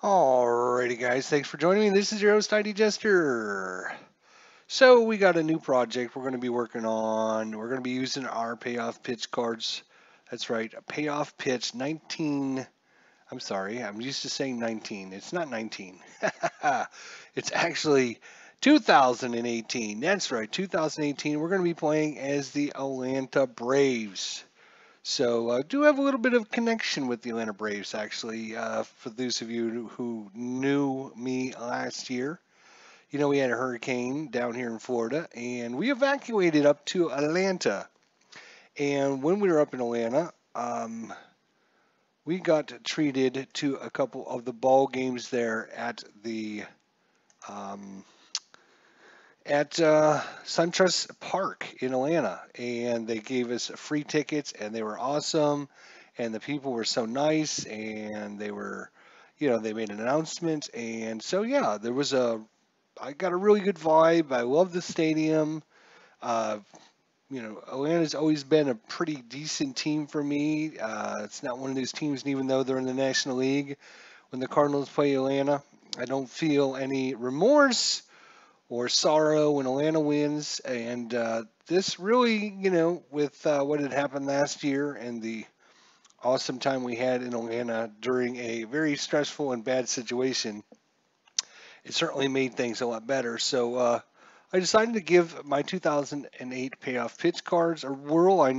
Alrighty guys, thanks for joining me. This is your host ID Jester. So we got a new project we're going to be working on. We're going to be using our payoff pitch cards. That's right, a payoff pitch 19. I'm sorry, I'm used to saying 19. It's not 19. It's actually 2018. That's right, 2018. We're going to be playing as the Atlanta Braves. So I do have a little bit of connection with the Atlanta Braves, actually. For those of you who knew me last year, you know we had a hurricane down here in Florida, and we evacuated up to Atlanta. And when we were up in Atlanta, we got treated to a couple of the ball games there um, at SunTrust Park in Atlanta, and they gave us free tickets, and they were awesome, and the people were so nice, and they were, they made an announcement, and so yeah, I got a really good vibe. I love the stadium. Uh, Atlanta's always been a pretty decent team for me. It's not one of those teams, and even though they're in the National League, when the Cardinals play Atlanta, I don't feel any remorse or sorrow when Atlanta wins. And this really, with what had happened last year and the awesome time we had in Atlanta during a very stressful and bad situation, it certainly made things a lot better. So I decided to give my 2008 payoff pitch cards a whirl. I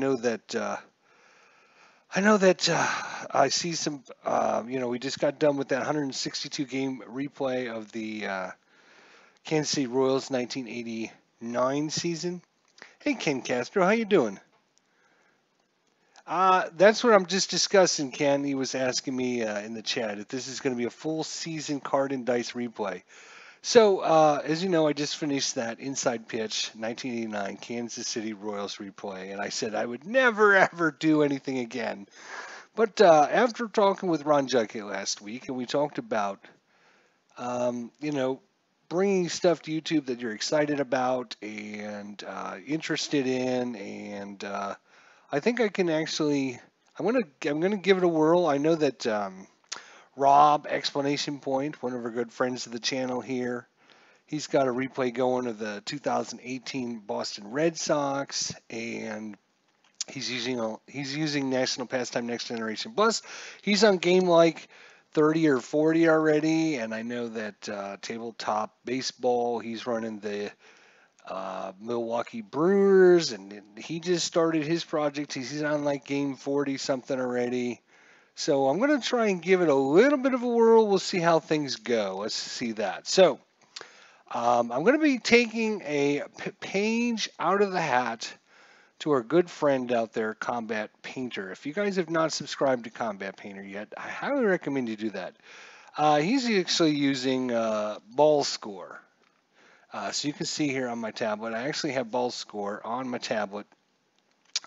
see some, we just got done with that 162 game replay of the Kansas City Royals 1989 season. Hey, Ken Castro, how you doing? That's what I'm just discussing, Ken. He was asking me in the chat if this is going to be a full season card and dice replay. So, as you know, I just finished that inside pitch 1989 Kansas City Royals replay, and I said I would never ever do anything again. But after talking with Ron Judkey last week, and we talked about, um, you know, bringing stuff to YouTube that you're excited about and interested in, and I think I can actually. I'm gonna give it a whirl. I know that Rob Explanation Point, one of our good friends of the channel here, he's got a replay going of the 2018 Boston Red Sox, and he's using National Pastime Next Generation Plus. He's on game like 30 or 40 already, and I know that tabletop baseball, he's running the Milwaukee Brewers, and he just started his project. He's on like game 40 something already. So I'm going to try and give it a little bit of a whirl. We'll see how things go. Let's see that. So I'm going to be taking a page out of the hat to our good friend out there, Combat Painter. If you guys have not subscribed to Combat Painter yet, I highly recommend you do that. He's actually using Ball Score. So you can see here on my tablet, I actually have Ball Score on my tablet.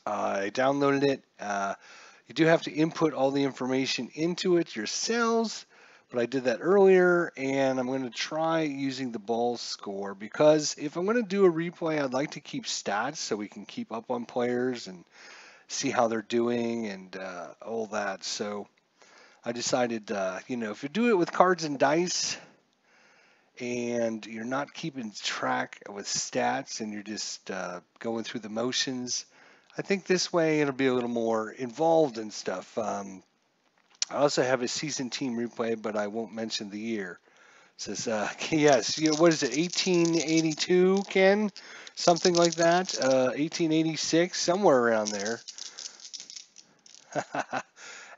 I downloaded it. You do have to input all the information into it yourselves, but I did that earlier, and I'm going to try using the Ball Score because if I'm going to do a replay, I'd like to keep stats so we can keep up on players and see how they're doing and all that. So I decided, if you do it with cards and dice and you're not keeping track with stats and you're just going through the motions, I think this way it'll be a little more involved and stuff. I also have a season team replay, but I won't mention the year. It says, yes, what is it, 1882, Ken? Something like that? 1886, somewhere around there.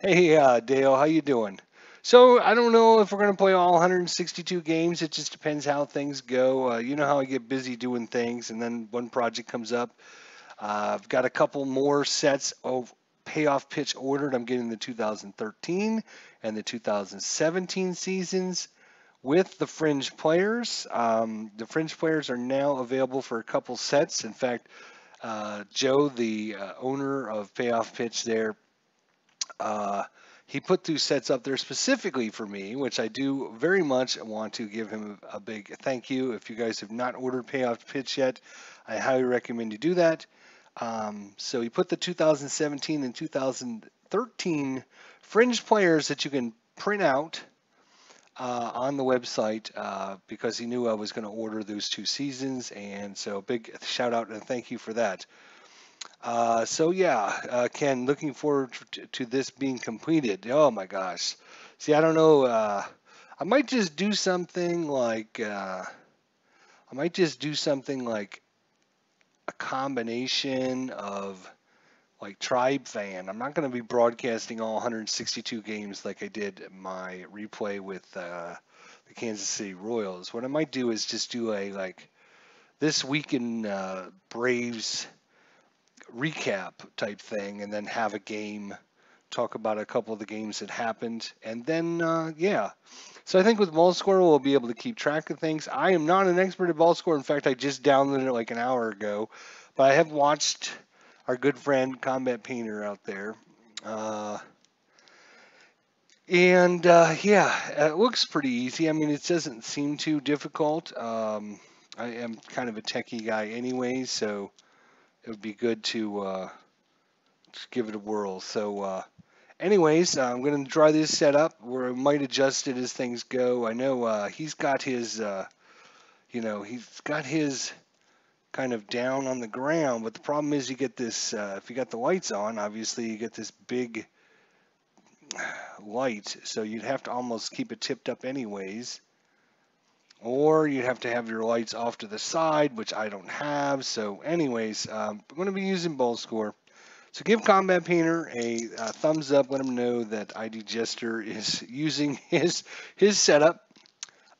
Hey, Dale, how you doing? So I don't know if we're going to play all 162 games. It just depends how things go. You know how I get busy doing things, and then one project comes up. I've got a couple more sets of payoff pitch ordered. I'm getting the 2013 and the 2017 seasons with the fringe players. The fringe players are now available for a couple sets. In fact, Joe, the owner of Payoff Pitch there, he put two sets up there specifically for me, which I do very much want to give him a big thank you. If you guys have not ordered Payoff Pitch yet, I highly recommend you do that. So he put the 2017 and 2013 fringe players that you can print out on the website because he knew I was going to order those 2 seasons, and so big shout out and thank you for that. So yeah, Ken, looking forward to this being completed. Oh my gosh. See, I don't know. I might just do something like a combination of like Tribe Fan. I'm not going to be broadcasting all 162 games like I did my replay with the Kansas City Royals. What I might do is just do a like this week in Braves recap type thing, and then have a game, talk about a couple of the games that happened, and then yeah. So I think with ball score we'll be able to keep track of things. I am not an expert at ball score. In fact, I just downloaded it like an hour ago, but I have watched our good friend Combat Painter out there. And yeah, it looks pretty easy. I mean, it doesn't seem too difficult. I am kind of a techie guy anyway, so it would be good to just give it a whirl. So, anyways, I'm going to try this setup where I might adjust it as things go. I know he's got his, he's got his kind of down on the ground, but the problem is you get this, if you got the lights on, obviously you get this big light, so you'd have to almost keep it tipped up anyways. Or you'd have to have your lights off to the side, which I don't have. So anyways, I'm going to be using ball score. So give Combat Painter a thumbs up. Let him know that ID Jester is using his setup.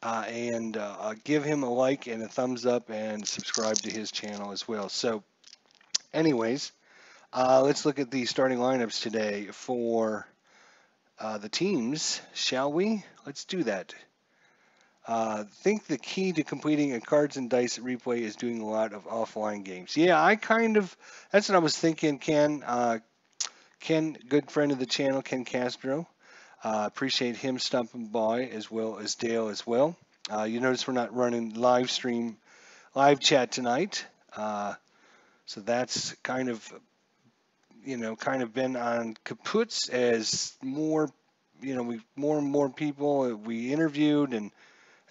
And give him a like and a thumbs up and subscribe to his channel as well. So anyways, let's look at the starting lineups today for the teams, shall we? Let's do that. Think the key to completing a cards and dice replay is doing a lot of offline games. Yeah, that's what I was thinking, Ken. Ken, good friend of the channel, Ken Castro. Appreciate him stopping by, as well as Dale as well. You notice we're not running live chat tonight. So that's kind of been on kaputs as more and more people we interviewed, and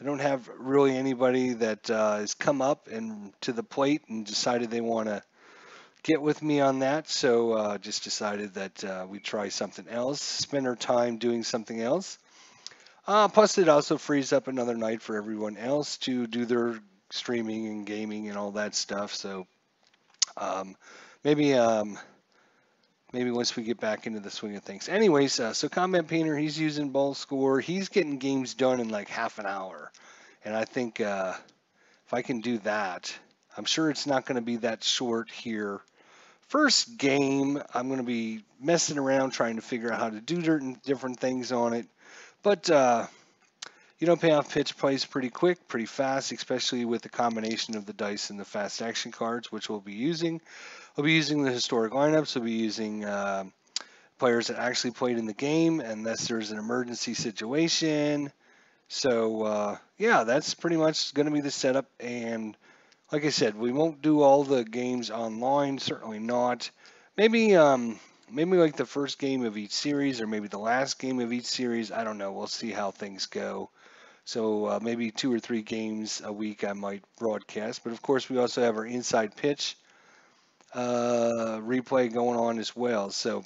I don't have really anybody that has come up and to the plate and decided they want to get with me on that. So just decided that we try something else, spend our time doing something else. Plus, it also frees up another night for everyone else to do their streaming and gaming and all that stuff. So um, maybe once we get back into the swing of things. Anyways, so Combat Painter, he's using ball score. He's getting games done in like half an hour. And I think if I can do that, I'm sure it's not going to be that short here. First game, I'm going to be messing around trying to figure out how to do different things on it. But, Payoff pitch plays pretty quick, pretty fast, especially with the combination of the dice and the fast action cards, which we'll be using. We'll be using the historic lineups. We'll be using players that actually played in the game unless there's an emergency situation. So, yeah, that's pretty much going to be the setup. And like I said, we won't do all the games online, certainly not. Maybe like the first game of each series or maybe the last game of each series. I don't know. We'll see how things go. So maybe 2 or 3 games a week I might broadcast. But of course, we also have our inside pitch replay going on as well. So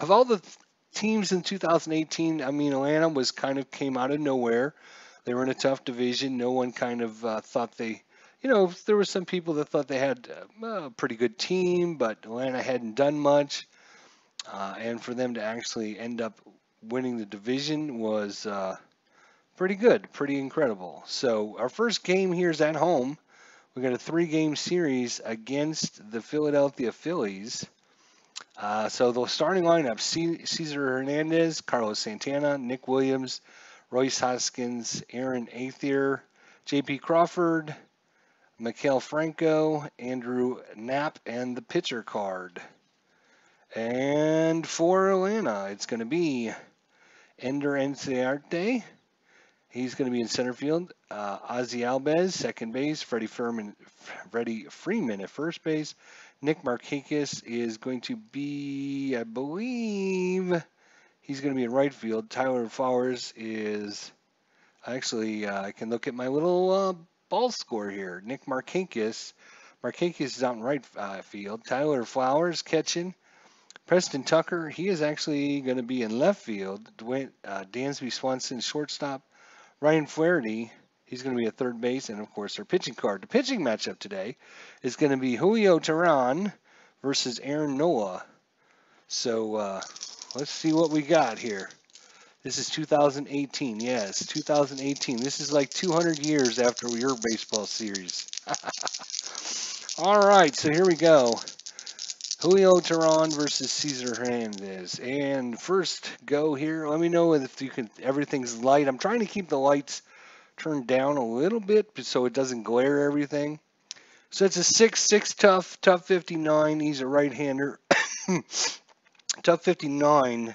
of all the teams in 2018, I mean, Atlanta came out of nowhere. They were in a tough division. No one kind of thought there were some people that thought they had a pretty good team, but Atlanta hadn't done much. And for them to actually end up winning the division was pretty good, pretty incredible. So our first game here is at home. We got a 3-game series against the Philadelphia Phillies. So the starting lineup: Cesar Hernandez, Carlos Santana, Nick Williams, Royce Hoskins, Aaron Athier, J.P. Crawford, Maikel Franco, Andrew Knapp, and the pitcher card. And for Atlanta, it's going to be Ender Enciarte. He's going to be in center field. Ozzy Albiz, second base. Freddie Freeman at first base. Nick Markakis is going to be, I believe, he's going to be in right field. Tyler Flowers is Actually, I can look at my little ball score here. Nick Markakis. Markakis is out in right field. Tyler Flowers catching. Preston Tucker, he is actually going to be in left field. Dansby Swanson, shortstop. Ryan Flaherty, he's going to be at third base. And, of course, our pitching card. The pitching matchup today is going to be Julio Teheran versus Aaron Nola. So let's see what we got here. This is 2018. Yes, 2018. This is like 200 years after your baseball series. All right, so here we go. Julio Teheran versus Cesar Hernandez. And first go here. Let me know if you can. Everything's light. I'm trying to keep the lights turned down a little bit so it doesn't glare everything. So it's a 6'6" tough 59. He's a right-hander. Tough 59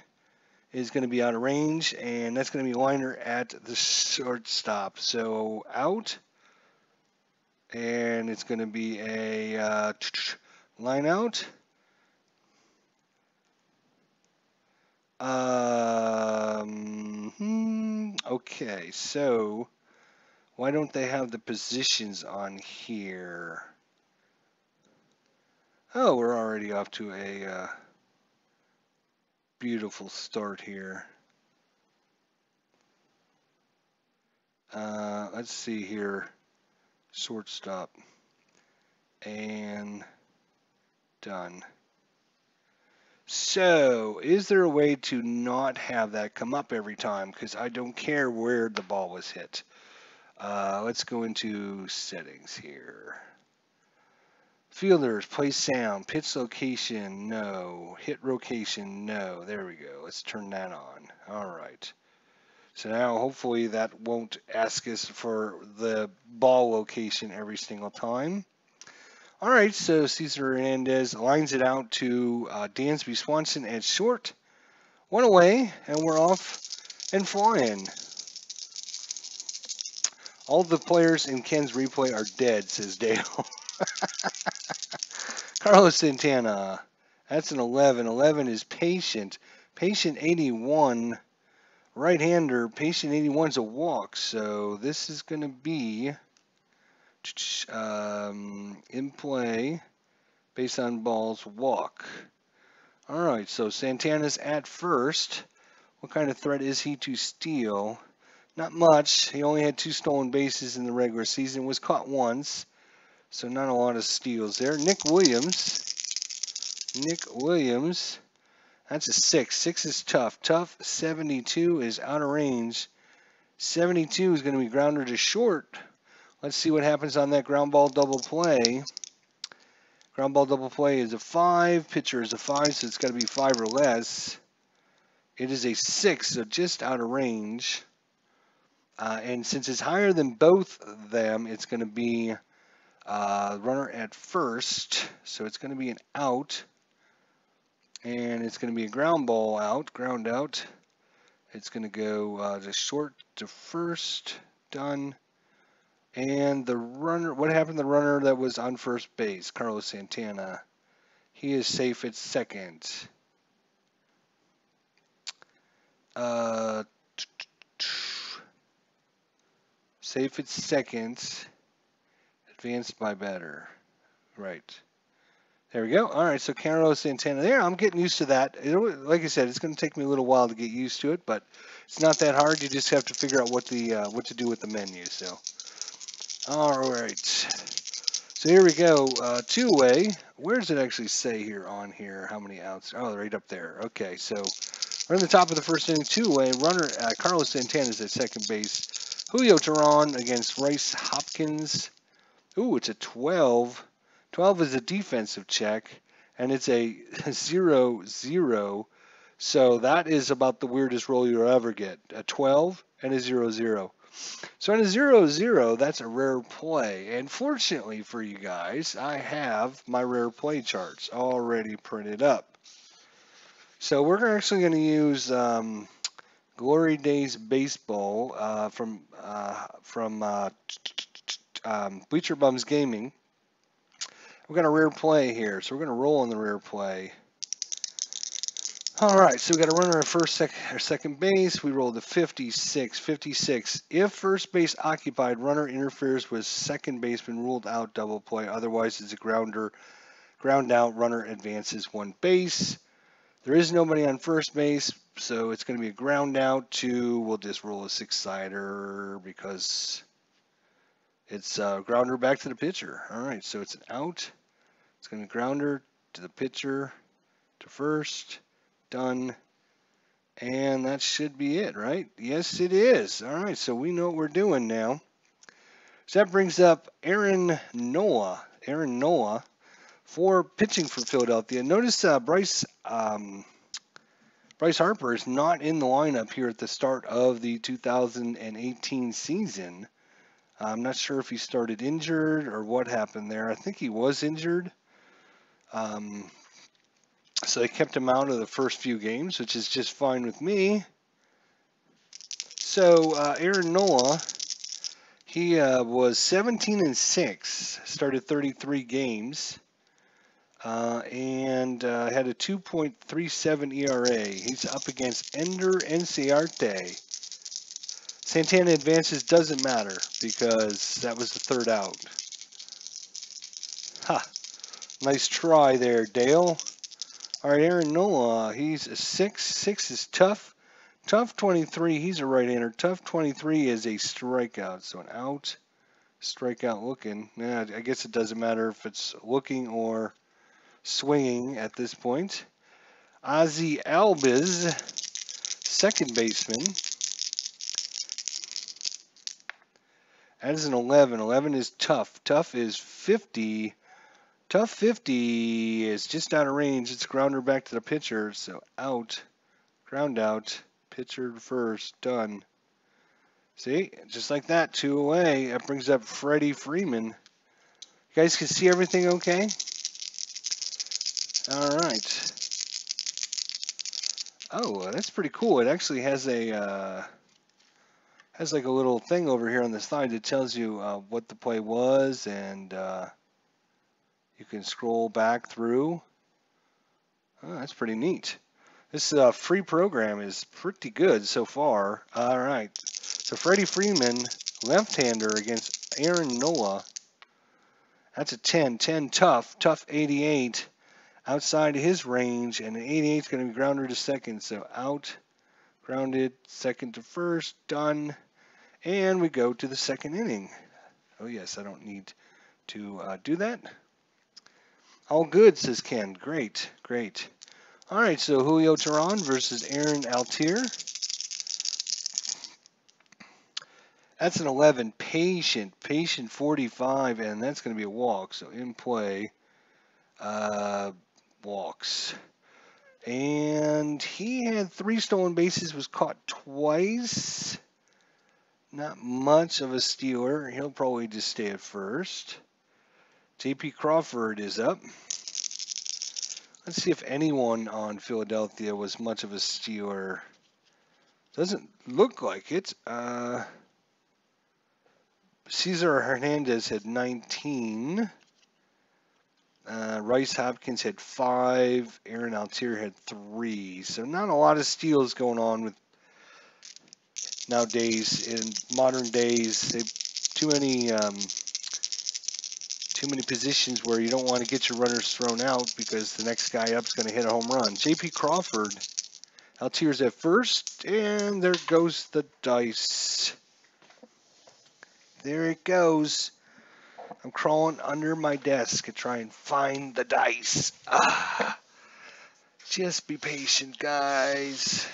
is going to be out of range, and that's going to be liner at the shortstop. So out, and it's going to be a line out. Okay, so why don't they have the positions on here? Oh, we're already off to a beautiful start here. Let's see here. Shortstop. And done. So, is there a way to not have that come up every time? Because I don't care where the ball was hit. Let's go into settings here. Fielders, play sound, pitch location, no. Hit location, no. There we go. Let's turn that on. All right. So now hopefully that won't ask us for the ball location every single time. All right, so Cesar Hernandez lines it out to Dansby Swanson at short. One away, and we're off and flying. All the players in Ken's replay are dead, says Dale. Carlos Santana, that's an 11. 11 is Patient. Patient 81, right-hander. Patient 81 is a walk, so this is going to be in play based on balls, walk. All right, so Santana's at first. What kind of threat is he to steal? Not much. He only had 2 stolen bases in the regular season. Was caught once, so not a lot of steals there. Nick Williams. That's a 6. 6 is tough. Tough 72 is out of range. 72 is going to be grounder to short. Let's see what happens on that ground ball double play. Ground ball double play is a 5. Pitcher is a 5, so it's got to be 5 or less. It is a 6, so just out of range. And since it's higher than both of them, it's going to be runner at first. So it's going to be an out. And it's going to be a ground ball out, ground out. It's going to go to short to first. Done. And the runner, what happened to the runner that was on first base? Carlos Santana. He is safe at second. Safe at second. Advanced by batter. Right. There we go. All right, so Carlos Santana there. I'm getting used to that. Like I said, it's going to take me a little while to get used to it, but it's not that hard. You just have to figure out what to do with the menu. So, all right. So here we go. Two-way. Where does it actually say here on here how many outs? Oh, right up there. Okay, so we're in the top of the first inning. Two-way. Runner Carlos Santana is at second base. Julio Teheran against Rice Hopkins. Ooh, it's a 12. 12 is a defensive check, and it's a 0-0. So that is about the weirdest roll you'll ever get. A 12 and a 0-0. So in a 0-0, that's a rare play. And fortunately for you guys, I have my rare play charts already printed up. So we're actually going to use Glory Days Baseball from Bleacher Bums Gaming. We've got a rare play here, so we're going to roll on the rare play. All right, so we got a runner at first, or second base. We rolled a 56. 56. If first base occupied, runner interferes with second baseman, ruled out, double play. Otherwise, it's a grounder. Ground out, runner advances one base. There is nobody on first base, so it's going to be a ground out to, we'll just roll a six-sider because it's a grounder back to the pitcher. All right, so it's an out. It's going to be grounder to the pitcher, to first, done. And that should be it, right? Yes, it is. All right, so we know what we're doing now. So that brings up Aaron Noah. Aaron Noah for pitching for Philadelphia. Notice Bryce Harper is not in the lineup here at the start of the 2018 season. I'm not sure if he started injured or what happened there. I think he was injured. So they kept him out of the first few games, which is just fine with me. So Aaron Noah, he was 17-6, started 33 games, and had a 2.37 ERA. He's up against Ender Enciarte. Santana advances, doesn't matter because that was the third out. Ha! Nice try there, Dale. All right, Aaron Nola, he's a 6. 6 is tough. Tough 23, he's a right-hander. Tough 23 is a strikeout, so an out, strikeout looking. Yeah, I guess it doesn't matter if it's looking or swinging at this point. Ozzy Albiz, second baseman. That is an 11. 11 is tough. Tough is 50. Tough 50 is just out of range. It's grounder back to the pitcher, so out, ground out, pitcher first, done. See, just like that, 2 away. That brings up Freddie Freeman. You guys can see everything okay? All right. Oh, that's pretty cool. It actually has a has like a little thing over here on the side that tells you what the play was, and you can scroll back through. Oh, that's pretty neat. This free program is pretty good so far. All right. So Freddie Freeman, left-hander against Aaron Nola. That's a 10. 10 tough. Tough 88. Outside his range, and an 88 is going to be grounder to second. So out, grounded, second to first, done. And we go to the second inning. Oh, yes, I don't need to do that. All good, says Ken. Great, great. All right, so Julio Teheran versus Aaron Altier. That's an 11. Patient 45, and that's going to be a walk. So in play, walks. And he had 3 stolen bases, was caught twice. Not much of a stealer. He'll probably just stay at first. J.P. Crawford is up. Let's see if anyone on Philadelphia was much of a stealer. Doesn't look like it. Cesar Hernandez had 19. Rice Hopkins had 5. Aaron Altier had 3. So not a lot of steals going on with nowadays. In modern days, too many positions where you don't want to get your runners thrown out because the next guy up is going to hit a home run. J.P. Crawford, Altier's at first, and there goes the dice. There it goes. I'm crawling under my desk to try and find the dice. Just be patient, guys.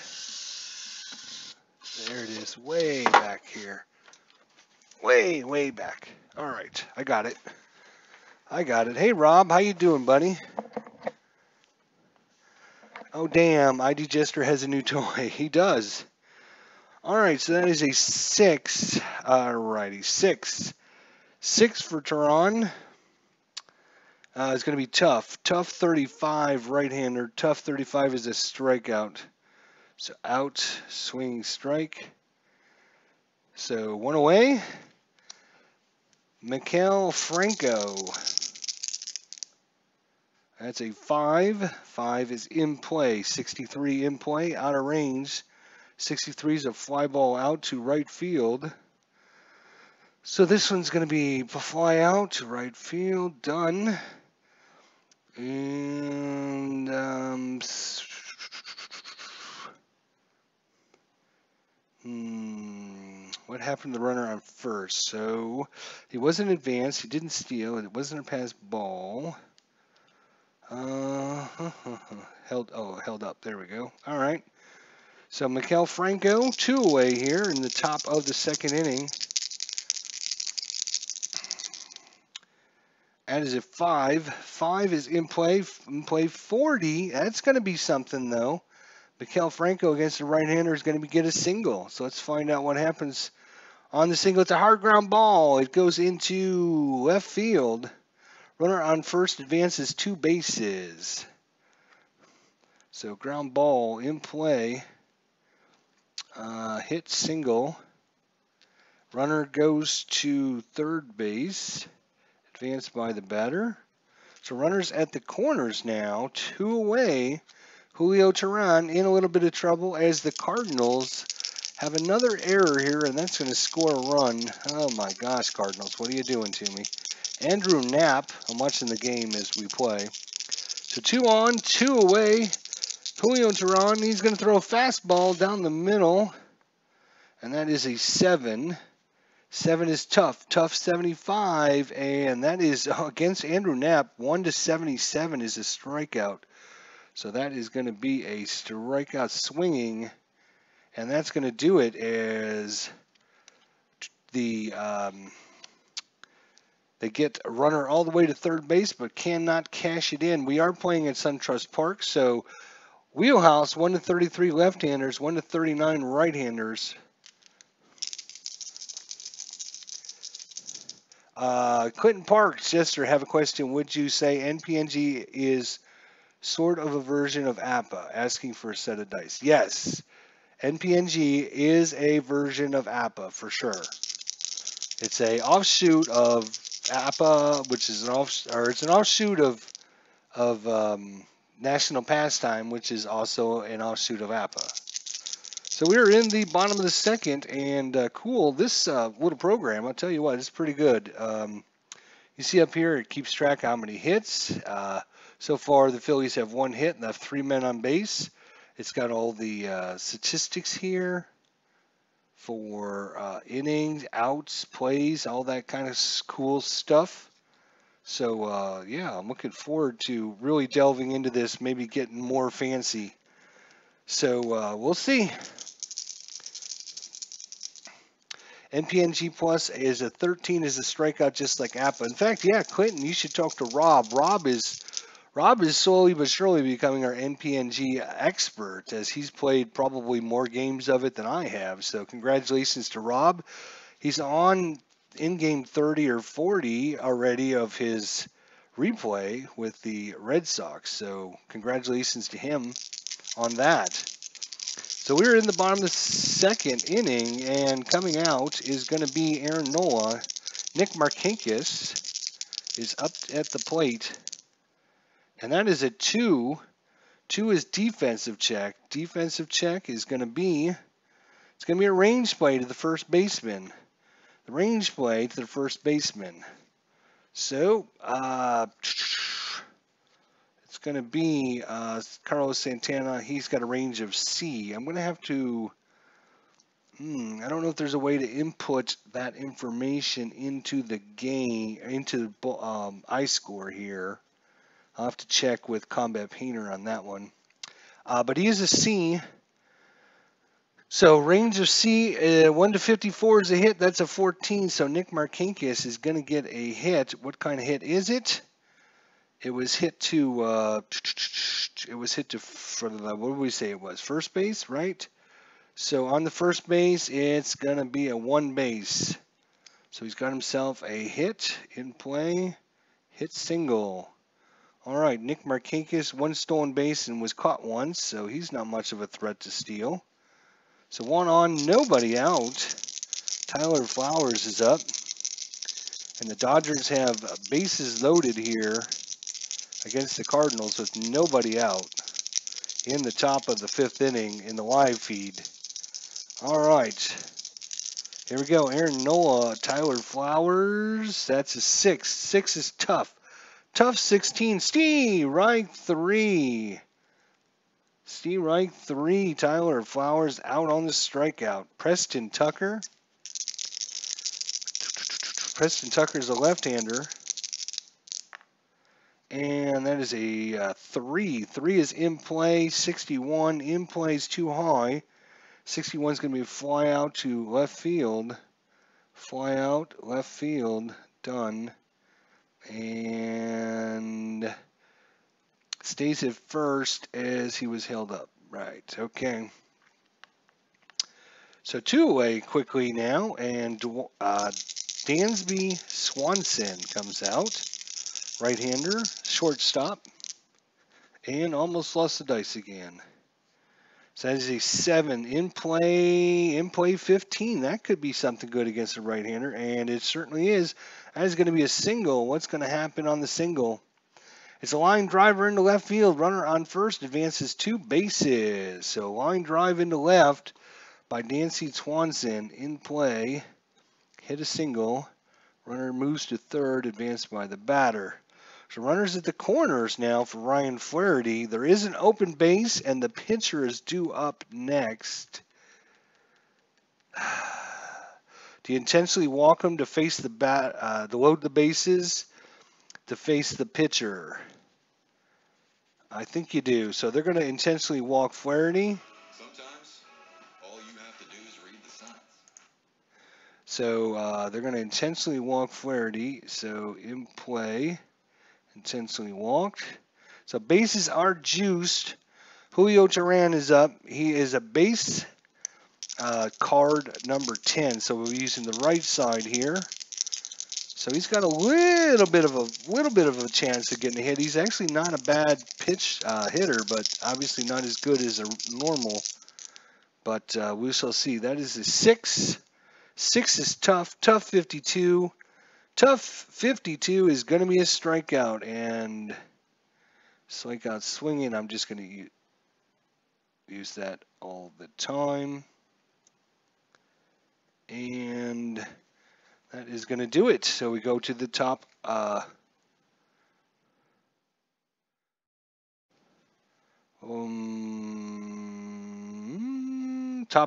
There it is, way back here. Way, way back. All right, I got it. Hey, Rob, how you doing, buddy? Oh, damn, ID Jester has a new toy. He does. All right, so that is a 6. All righty, 6. 6 for Teheran. It's going to be tough. Tough 35, right-hander. Tough 35 is a strikeout. So out, swinging strike. So 1 away. Maikel Franco. That's a 5. 5 is in play. 63 in play, out of range. 63 is a fly ball out to right field. So this one's going to be a fly out to right field. Done. And what happened to the runner on first? So he wasn't advanced. He didn't steal. It wasn't a pass ball. Held up. There we go. All right. So Maikel Franco, 2 away here in the top of the second inning. That is a 5. 5 is in play. In play 40. That's going to be something, though. Maikel Franco against the right-hander is going to get a single. So let's find out what happens on the single. It's a hard ground ball. It goes into left field. Runner on first advances 2 bases. So ground ball in play. Hit single. Runner goes to third base. Advanced by the batter. So runners at the corners now. 2 away. Julio Teheran in a little bit of trouble as the Cardinals have another error here, and that's going to score a run. Oh my gosh, Cardinals, what are you doing to me? Andrew Knapp, I'm watching the game as we play. So 2 on, 2 away. Julio Teheran, he's going to throw a fastball down the middle, and that is a 7. 7 is tough 75, and that is against Andrew Knapp. 1-77 is a strikeout. So that is going to be a strikeout swinging, and that's going to do it as the they get a runner all the way to third base but cannot cash it in. We are playing at SunTrust Park, so wheelhouse 1-33 left-handers, 1-39 right-handers. Clinton Parks, Jester, have a question. Would you say NPNG is sort of a version of APA, asking for a set of dice? Yes, NPNG is a version of APA for sure. It's a offshoot of APA, which is it's an offshoot of National Pastime, which is also an offshoot of APA. So we're in the bottom of the second, and cool, this little program, I'll tell you what, it's pretty good. You see up here, it keeps track of how many hits. So far, the Phillies have 1 hit and have 3 men on base. It's got all the statistics here for innings, outs, plays, all that kind of cool stuff. So, yeah, I'm looking forward to really delving into this, maybe getting more fancy. So, we'll see. NPNG Plus is a 13 is a strikeout just like APA. In fact, yeah, Clinton, you should talk to Rob. Rob is slowly but surely becoming our NPNG expert, as he's played probably more games of it than I have. So congratulations to Rob. He's on in-game 30 or 40 already of his replay with the Red Sox. So congratulations to him on that. So we're in the bottom of the second inning, and coming out is going to be Aaron Nola. Nick Markakis is up at the plate, and that is a 2. 2 is defensive check. Defensive check is going to be, it's going to be a range play to the first baseman. The range play to the first baseman. So, it's going to be Carlos Santana. He's got a range of C. I'm going to have to, I don't know if there's a way to input that information into the game, into the iScore here. I'll have to check with Combat Painter on that one. But he is a C. So range of C, 1-54 is a hit. That's a 14. So Nick Markakis is going to get a hit. What kind of hit is it? It was hit to, what did we say it was? First base, right? So on the first base, it's going to be a 1 base. So he's got himself a hit in play, hit single. All right, Nick Markakis, 1 stolen base and was caught once, so he's not much of a threat to steal. So 1 on, nobody out. Tyler Flowers is up. And the Dodgers have bases loaded here. against the Cardinals with nobody out in the top of the 5th inning in the live feed. All right. Here we go. Aaron Nola, Tyler Flowers. That's a 6. 6 is tough. Tough 16. Steve Reich 3. Steve Reich 3. Tyler Flowers out on the strikeout. Preston Tucker. Preston Tucker is a left-hander. And that is a 3. 3 is in play. 61 in play is too high. 61 is going to be a fly out to left field. Fly out, left field, done. And stays at first as he was held up. Right, okay. So 2 away quickly now, and Dansby Swanson comes out. Right-hander, shortstop, and almost lost the dice again. So that is a 7 in play 15. That could be something good against a right-hander, and it certainly is. That is going to be a single. What's going to happen on the single? It's a line driver into left field. Runner on first advances 2 bases. So line drive into left by Dansby Swanson in play. Hit a single. Runner moves to third, advanced by the batter. So runners at the corners now for Ryan Flaherty. There is an open base, and the pitcher is due up next. Do you intentionally walk him to face the to load the bases, to face the pitcher? I think you do. So they're going to intentionally walk Flaherty. Sometimes all you have to do is read the signs. So they're going to intentionally walk Flaherty. So in play. Intentionally walked. So bases are juiced. Julio Teheran is up. He is a base card number 10. So we're using the right side here. So he's got a little bit of a chance of getting a hit. He's actually not a bad pitch hitter, but obviously not as good as a normal. But we shall see. That is a 6. 6 is tough. Tough 52. Tough 52 is going to be a strikeout, and strikeout swinging, I'm just going to use that all the time. And that is going to do it. So we go to the top. Top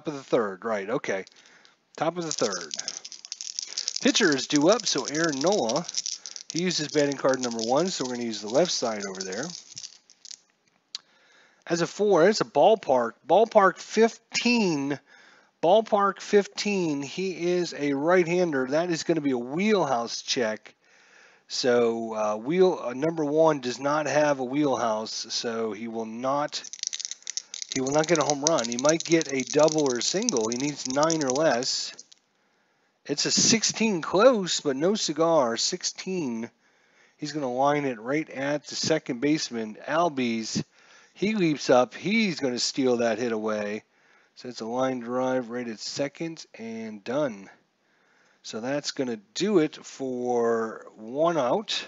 of the third, right, okay. Top of the third. Pitcher is due up, so Aaron Nola, he uses batting card number 1, so we're going to use the left side over there. As a 4, it's a ballpark. Ballpark 15. Ballpark 15. He is a right-hander. That is going to be a wheelhouse check. So number 1 does not have a wheelhouse, so he will not get a home run. He might get a double or a single. He needs 9 or less. It's a 16 close, but no cigar. 16. He's going to line it right at the second baseman, Albies. He leaps up. He's going to steal that hit away. So it's a line drive right at second and done. So that's going to do it for 1 out.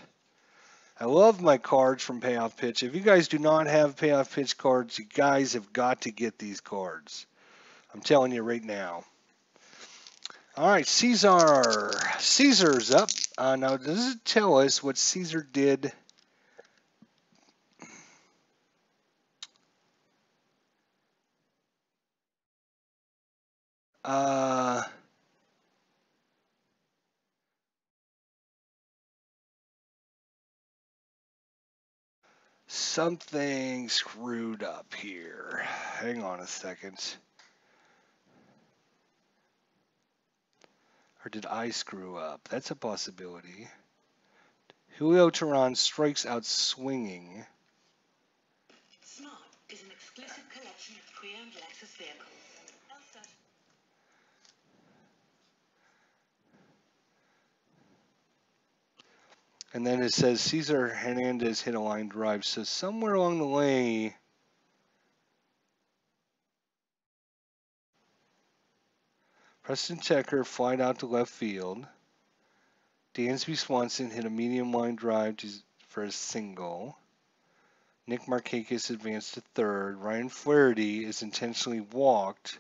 I love my cards from Payoff Pitch. If you guys do not have Payoff Pitch cards, you guys have got to get these cards. I'm telling you right now. All right, Caesar. Caesar's up. Now, does it tell us what Caesar did? Something screwed up here. Hang on a second. Or did I screw up? That's a possibility. Julio Teheran strikes out swinging. Smart is an exclusive collection of pre-owned Lexus vehicles. And then it says Cesar Hernandez hit a line drive. So somewhere along the way, Preston Tucker flied out to left field. Dansby Swanson hit a medium line drive for a single. Nick Markakis advanced to third. Ryan Flaherty is intentionally walked.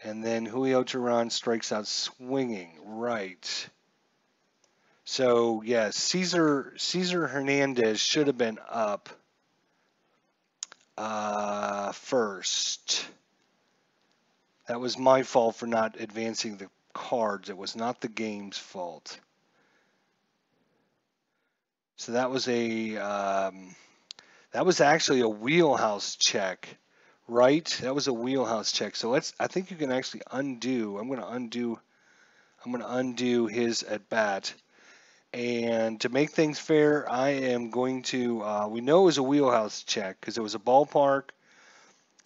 And then Julio Teheran strikes out swinging. Right. So, yes, Cesar Hernandez should have been up first. That was my fault for not advancing the cards. It was not the game's fault. So that was actually a wheelhouse check, right? That was a wheelhouse check. So I think you can actually undo. I'm going to undo his at bat. And to make things fair, I am going to, we know it was a wheelhouse check because it was a ballpark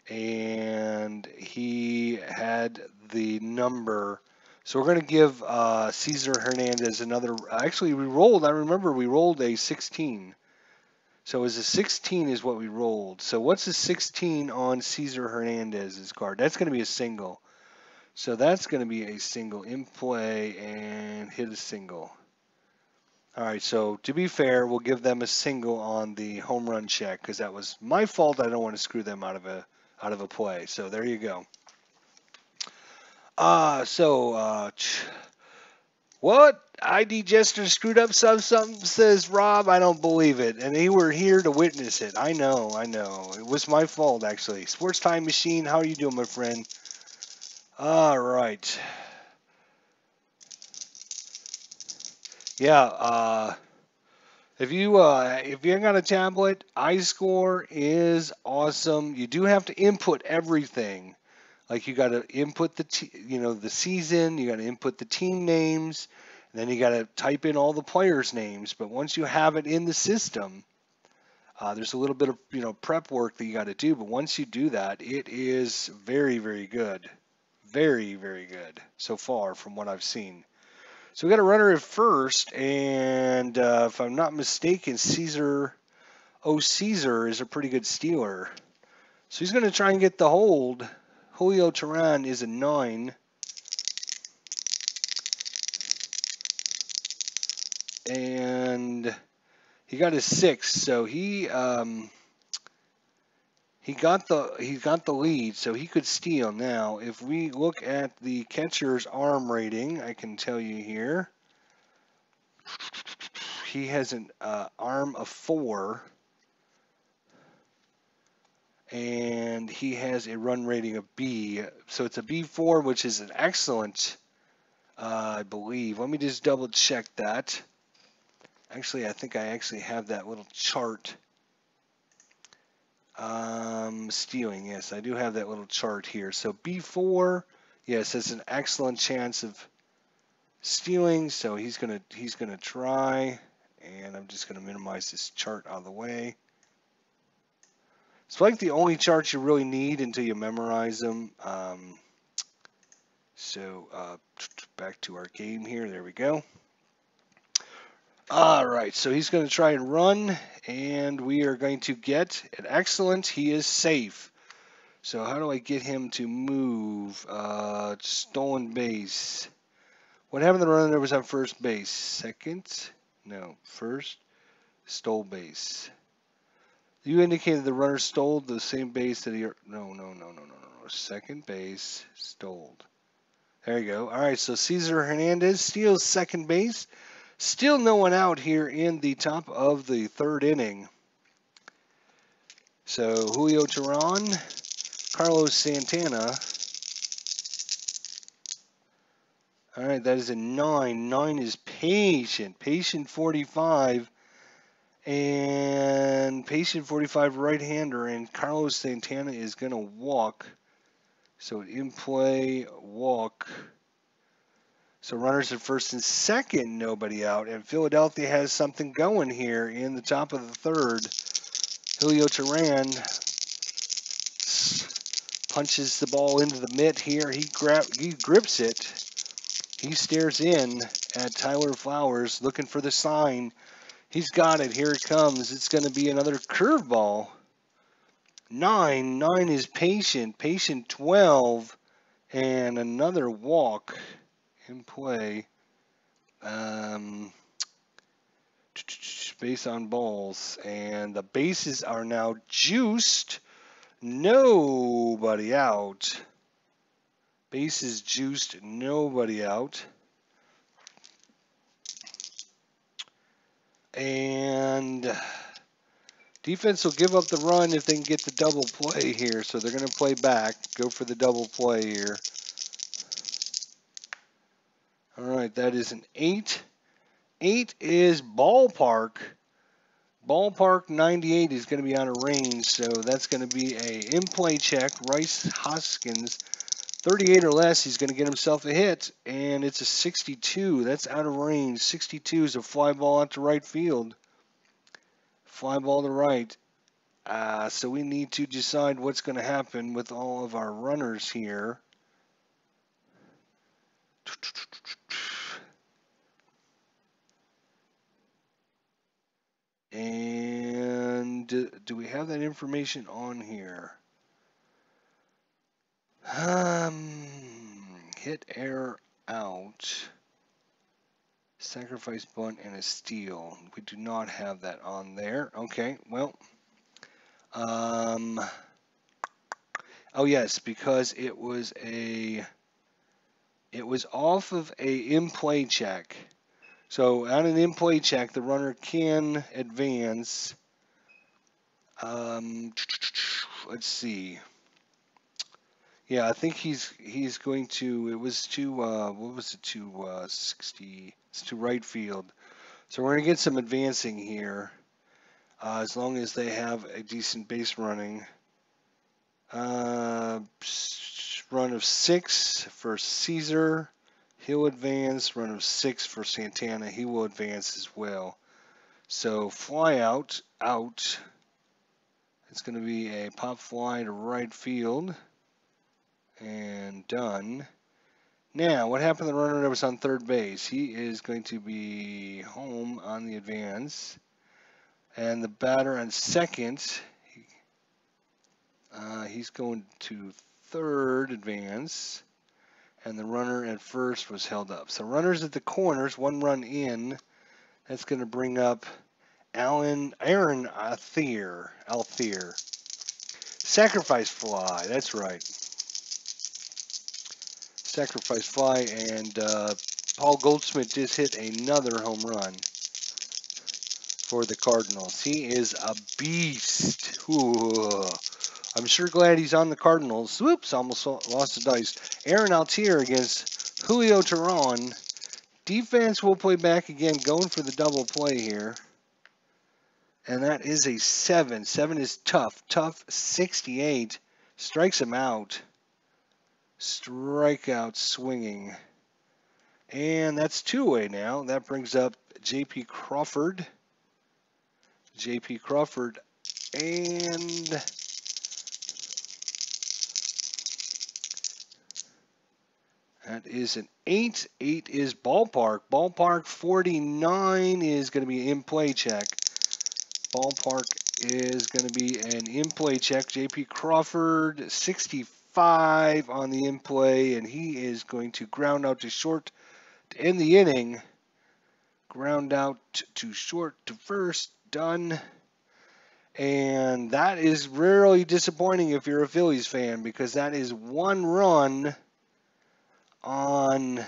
and he had the number. So we're going to give Cesar Hernandez another. Actually, I remember we rolled a 16. So it was a 16 is what we rolled. So what's a 16 on Cesar Hernandez's card? That's going to be a single. So that's going to be a single in play and hit a single. All right, so to be fair, we'll give them a single on the home run check because that was my fault. I don't want to screw them out of a play. So there you go. What? ID Jester screwed up something, says Rob. I don't believe it. And they were here to witness it. I know. It was my fault, actually. Sports Time Machine, how are you doing, my friend? All right. Yeah, if you ain't got a tablet, iScore is awesome. You do have to input everything. Like you got to input the season, you got to input the team names, and then you got to type in all the players' names. But once you have it in the system, there's a little bit of prep work that you got to do. But once you do that, it is very, very good, very, very good so far from what I've seen. So we got a runner at first, and if I'm not mistaken, Caesar is a pretty good stealer. So he's going to try and get the hold. Julio Teheran is a 9. And he got a 6, so he got the lead, so he could steal. Now, if we look at the catcher's arm rating, I can tell you here, he has an arm of 4, and he has a run rating of B. So it's a B4, which is an excellent, I believe. Let me just double check that. Actually, I think I actually have that little chart. Stealing, yes, I do have that little chart here. So B4, yes, it's an excellent chance of stealing. So he's gonna try, and I'm just gonna minimize this chart out of the way. It's like the only charts you really need until you memorize them. Back to our game here. There we go. All right, so he's going to try and run, and we are going to get an excellent. He is safe. So how do I get him to move? Stolen base. What happened to the runner that was on first base? Second? No, first. Stole base. You indicated the runner stole the same base that he... No. Second base, stole. There you go. All right, so Cesar Hernandez steals second base. Still no one out here in the top of the third inning. So Julio Teheran, Carlos Santana. All right, that is a 9. 9 is patient. Patient 45. And patient 45 right-hander. And Carlos Santana is going to walk. So in play, walk. So runners at first and second, nobody out. And Philadelphia has something going here in the top of the third. Julio Teheran punches the ball into the mitt here. He grips it. He stares in at Tyler Flowers looking for the sign. He's got it. Here it comes. It's going to be another curveball. 9. 9 is patient. Patient 12. And another walk in play. base on balls, and the bases are now juiced. Nobody out. Bases juiced, nobody out. And defense will give up the run if they can get the double play here. So they're going to play back, go for the double play here. All right, that is an 8. 8 is ballpark. Ballpark 98 is going to be out of range, so that's going to be a in-play check. Rice Hoskins, 38 or less, he's going to get himself a hit, and it's a 62. That's out of range. 62 is a fly ball out to right field. Fly ball to right. So we need to decide what's going to happen with all of our runners here. And do we have that information on here? Hit, error, out, sacrifice bunt, and a steal. We do not have that on there. Okay, well, oh yes, because it was off of a in-play check. So on an in-play check, the runner can advance. Let's see. Yeah, I think he's going to. It was to what was it, to 60? It's to right field. So we're gonna get some advancing here, as long as they have a decent base running. Run of 6 for Caesar. He'll advance. Run of 6 for Santana. He will advance as well. So fly out. It's going to be a pop fly to right field. And done. Now, what happened to the runner that was on third base? He is going to be home on the advance. And the batter on second, he's going to third advance. And the runner at first was held up. So runners at the corners, 1 run in. That's going to bring up Aaron Althier. Sacrifice fly, that's right. Sacrifice fly, and Paul Goldschmidt just hit another home run for the Cardinals. He is a beast. Ooh. I'm sure glad he's on the Cardinals. Whoops, almost lost the dice. Aaron Althier against Julio Teheran. Defense will play back again, going for the double play here. And that is a 7. 7 is tough. Tough 68. Strikes him out. Strikeout swinging. And that's 2-way now. That brings up J.P. Crawford. J.P. Crawford. And that is an 8. 8 is ballpark. Ballpark 49 is going to be an in-play check. Ballpark is going to be an in-play check. J.P. Crawford, 65 on the in-play, and he is going to ground out to short to end the inning. Ground out to short to first. Done. And that is really disappointing if you're a Phillies fan, because that is 1 run on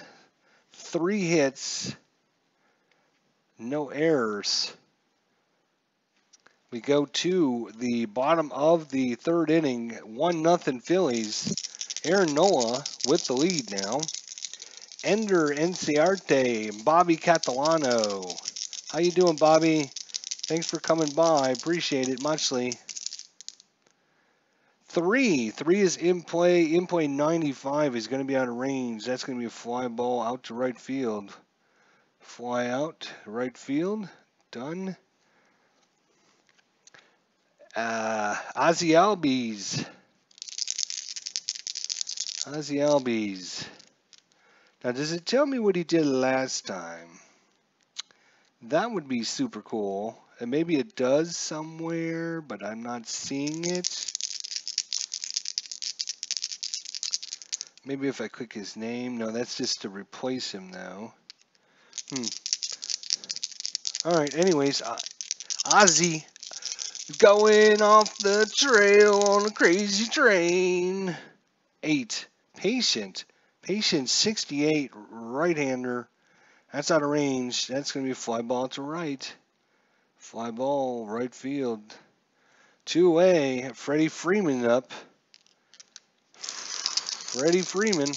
3 hits, no errors. We go to the bottom of the 3rd inning, 1-0 Phillies. Aaron Nola with the lead now. Ender Enciarte, Bobby Catalano. How you doing, Bobby? Thanks for coming by. Appreciate it muchly. 3 is in play. In play 95 is going to be out of range. That's going to be a fly ball out to right field. Fly out, right field. Done. Ozzy Albies. Now, does it tell me what he did last time? That would be super cool. And maybe it does somewhere, but I'm not seeing it. Maybe if I click his name. No, that's just to replace him now. All right, anyways, Ozzy going off the trail on a crazy train. 8. Patient. Patient 68, right-hander. That's out of range. That's going to be a fly ball to right. Fly ball, right field. 2-way. Freddie Freeman up. Freddie Freeman.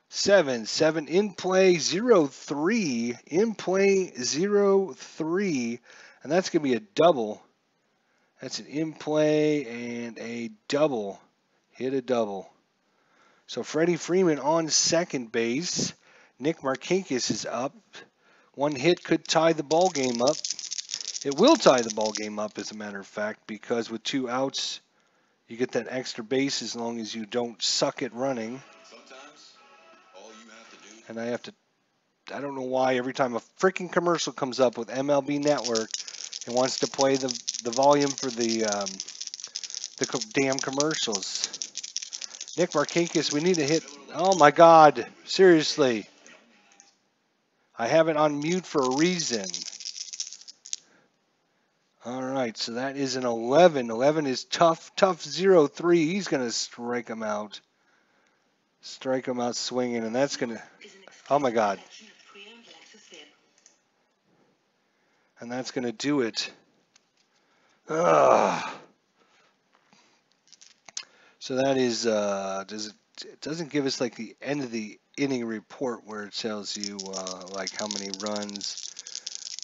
7 in play 0-3 in play 0-3, and that's gonna be a double. That's an in play and a double. Hit a double. So Freddie Freeman on second base. Nick Markakis is up. One hit could tie the ball game up. It will tie the ball game up, as a matter of fact, because with 2 outs, you get that extra base as long as you don't suck at running. Sometimes, all you have to do. And I don't know why every time a freaking commercial comes up with MLB Network, it wants to play the volume for the damn commercials. Nick Markakis, we need to hit. Oh my God, seriously. I have it on mute for a reason. All right, so that is an 11. 11 is tough 0-3. He's going to strike him out. Strike him out swinging, and that's going to. Oh my God. And that's going to do it. Ugh. So that is, it doesn't give us like the end of the inning report where it tells you like how many runs.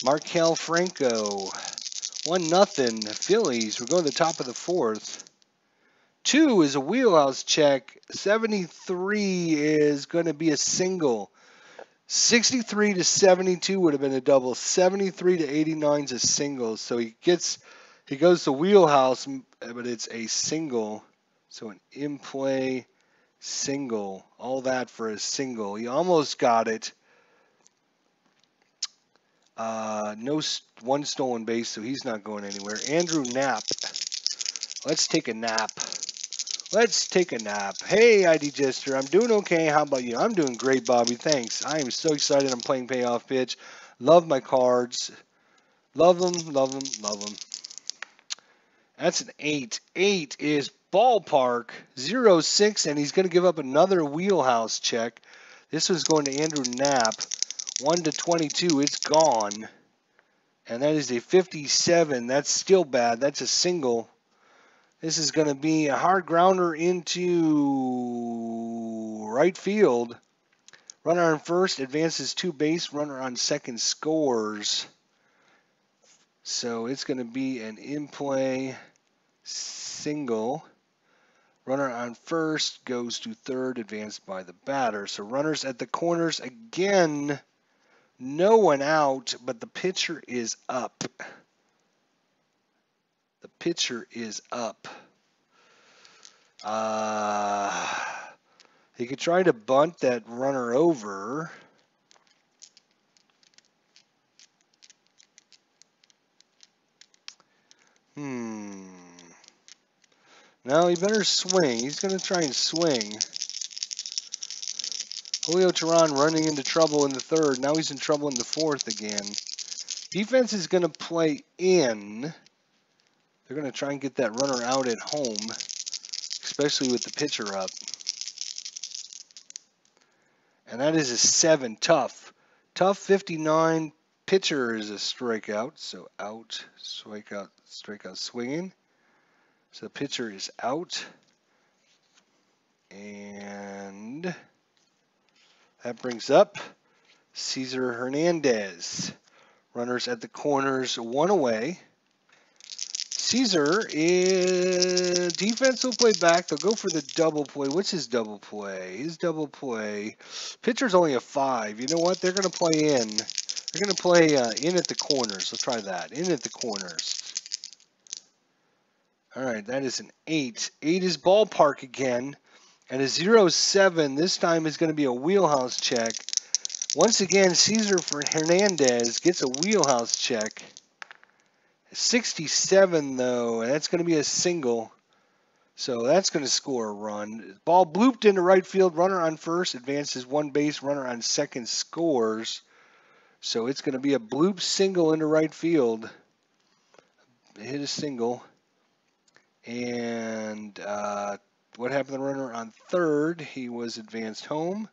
Markel Franco, 1-0 Phillies. We're going to the top of the 4th. 2 is a wheelhouse check. 73 is going to be a single. 63 to 72 would have been a double. 73 to 89 is a single. So he goes to wheelhouse, but it's a single. So an in-play single. All that for a single. He almost got it. No one stolen base, so he's not going anywhere. Andrew Knapp. Let's take a nap. Let's take a nap. Hey, ID Jester, I'm doing okay. How about you? I'm doing great, Bobby. Thanks. I am so excited. I'm playing Payoff Pitch. Love my cards. Love them, love them, love them. That's an 8. 8 is ballpark 0-6, and he's going to give up another wheelhouse check. This was going to Andrew Knapp. 1 to 22. It's gone. And that is a 57. That's still bad. That's a single. This is going to be a hard grounder into right field. Runner on first advances 2 base. Runner on second scores. So it's going to be an in-play single. Runner on first goes to third, advanced by the batter. So runners at the corners again. No one out, but the pitcher is up. The pitcher is up. He could try to bunt that runner over. No, he better swing. He's going to try and swing. Julio Teheran running into trouble in the 3rd. Now he's in trouble in the 4th again. Defense is going to play in. They're going to try and get that runner out at home, especially with the pitcher up. And that is a 7. Tough. Tough 59. Pitcher is a strikeout. So out, strikeout, strikeout, swinging. So the pitcher is out. And that brings up Cesar Hernandez. Runners at the corners, 1 away. Caesar is defense will play back. They'll go for the double play. What's his double play? His double play. Pitcher's only a 5. You know what? They're going to play in. They're going to play in at the corners. Let's try that. In at the corners. All right, that is an 8. 8 is ballpark again. And a 0-7 this time is going to be a wheelhouse check. Once again, Cesar for Hernandez gets a wheelhouse check. 67 though, and that's going to be a single. So that's going to score a run. Ball blooped into right field. Runner on first advances 1 base. Runner on second scores. So it's going to be a bloop single into right field. Hit a single. And what happened to the runner on third? He was advanced home.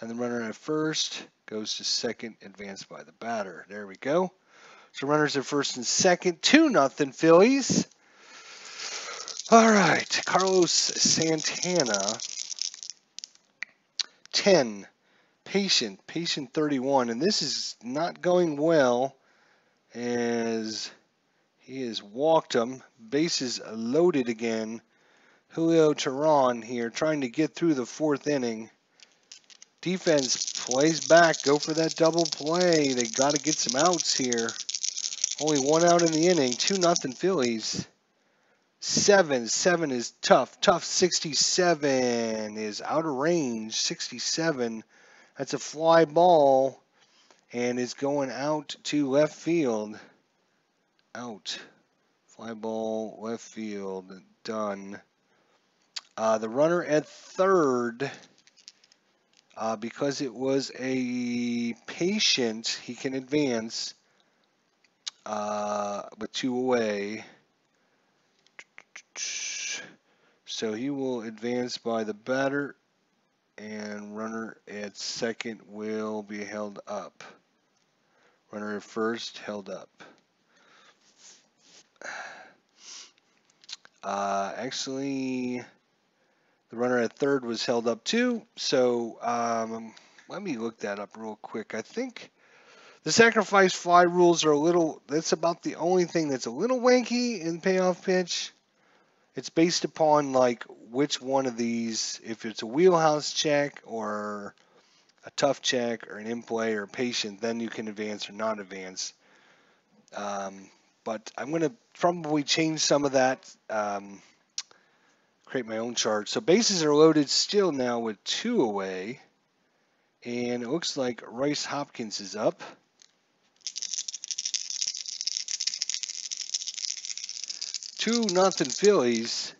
And the runner at first goes to second, advanced by the batter. There we go. So runners at first and second, 2-0 Phillies. All right, Carlos Santana, 10, patient 31, and this is not going well as he has walked him. Bases loaded again. Julio Teheran here trying to get through the fourth inning. Defense plays back, go for that double play. They got to get some outs here. Only one out in the inning, 2-0 Phillies. 7 is tough. 67 is out of range. 67. That's a fly ball and is going out to left field. Out. Fly ball, left field. Done. The runner at third, because it was a patient, he can advance with 2 away. So he will advance by the batter, and runner at second will be held up. Runner at first held up. Actually, the runner at third was held up too. So let me look that up real quick. I think the sacrifice fly rules are a little, that's about the only thing that's a little wanky in payoff pitch. It's based upon like which one of these, if it's a wheelhouse check or a tough check or an in play or a patient, then you can advance or not advance. But I'm going to probably change some of that, create my own chart. So bases are loaded still now with 2 away. And it looks like Rice Hopkins is up. Two nothing Phillies.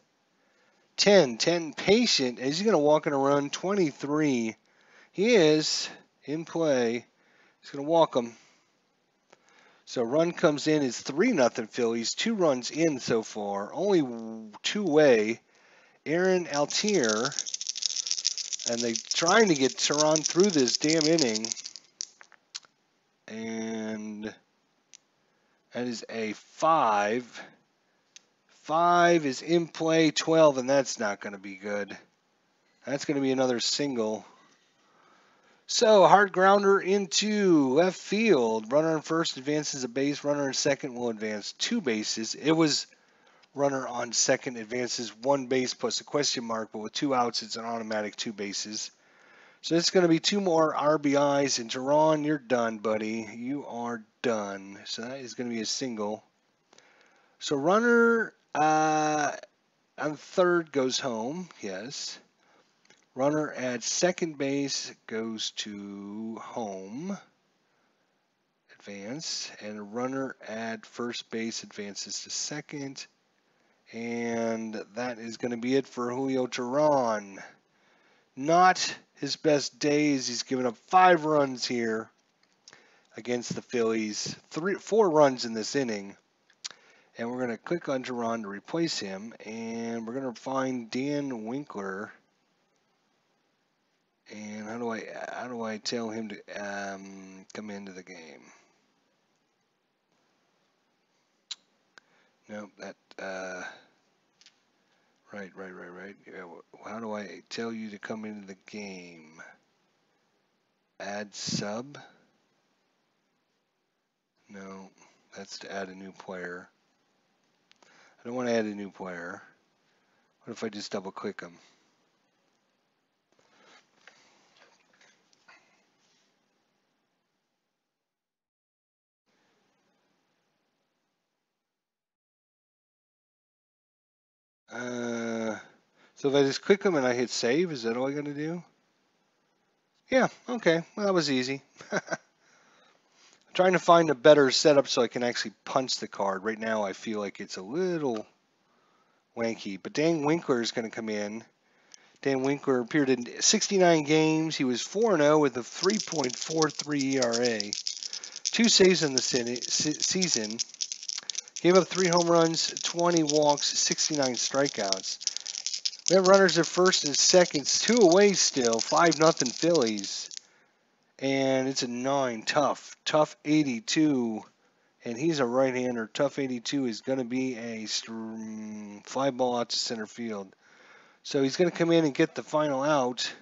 10 patient. Is he going to walk and a run? 23. He is in play. He's going to walk him. So run comes in is 3-0 Phillies. 2 runs in so far. Only 2 away. Aaron Altier. And they're trying to get Teheran through this damn inning. And that is a 5. 5 is in play, 12, and that's not going to be good. That's going to be another single. So, hard grounder into left field. Runner on first advances a base. Runner on second will advance 2 bases. It was runner on second advances 1 base plus a question mark, but with 2 outs, it's an automatic 2 bases. So, it's going to be 2 more RBIs. And Teheran, you're done, buddy. You are done. So, that is going to be a single. So, runner on third goes home, yes. Runner at second base goes to home, advance, and runner at first base advances to second. And that is going to be it for Julio Teheran. Not his best days. He's given up 5 runs here against the Phillies, 4 runs in this inning. And we're going to click on Teheran to replace him, and we're going to find Dan Winkler. And how do I tell him to come into the game? No, that right. How do I tell you to come into the game? Add sub? No, that's to add a new player. I don't want to add a new player. What if I just double click him? So if I just click him and I hit save, is that all I got to do? Yeah, okay. Well, that was easy. I'm trying to find a better setup so I can actually punch the card. Right now I feel like it's a little wanky. But Dan Winkler is going to come in. Dan Winkler appeared in 69 games. He was 4-0 with a 3.43 ERA. 2 saves in the season. Gave up 3 home runs, 20 walks, 69 strikeouts. We have runners at first and seconds, 2 away still, 5-0 Phillies. And it's a 9, tough 82. And he's a right-hander. Tough 82 is going to be a fly ball out to center field. So he's going to come in and get the final out.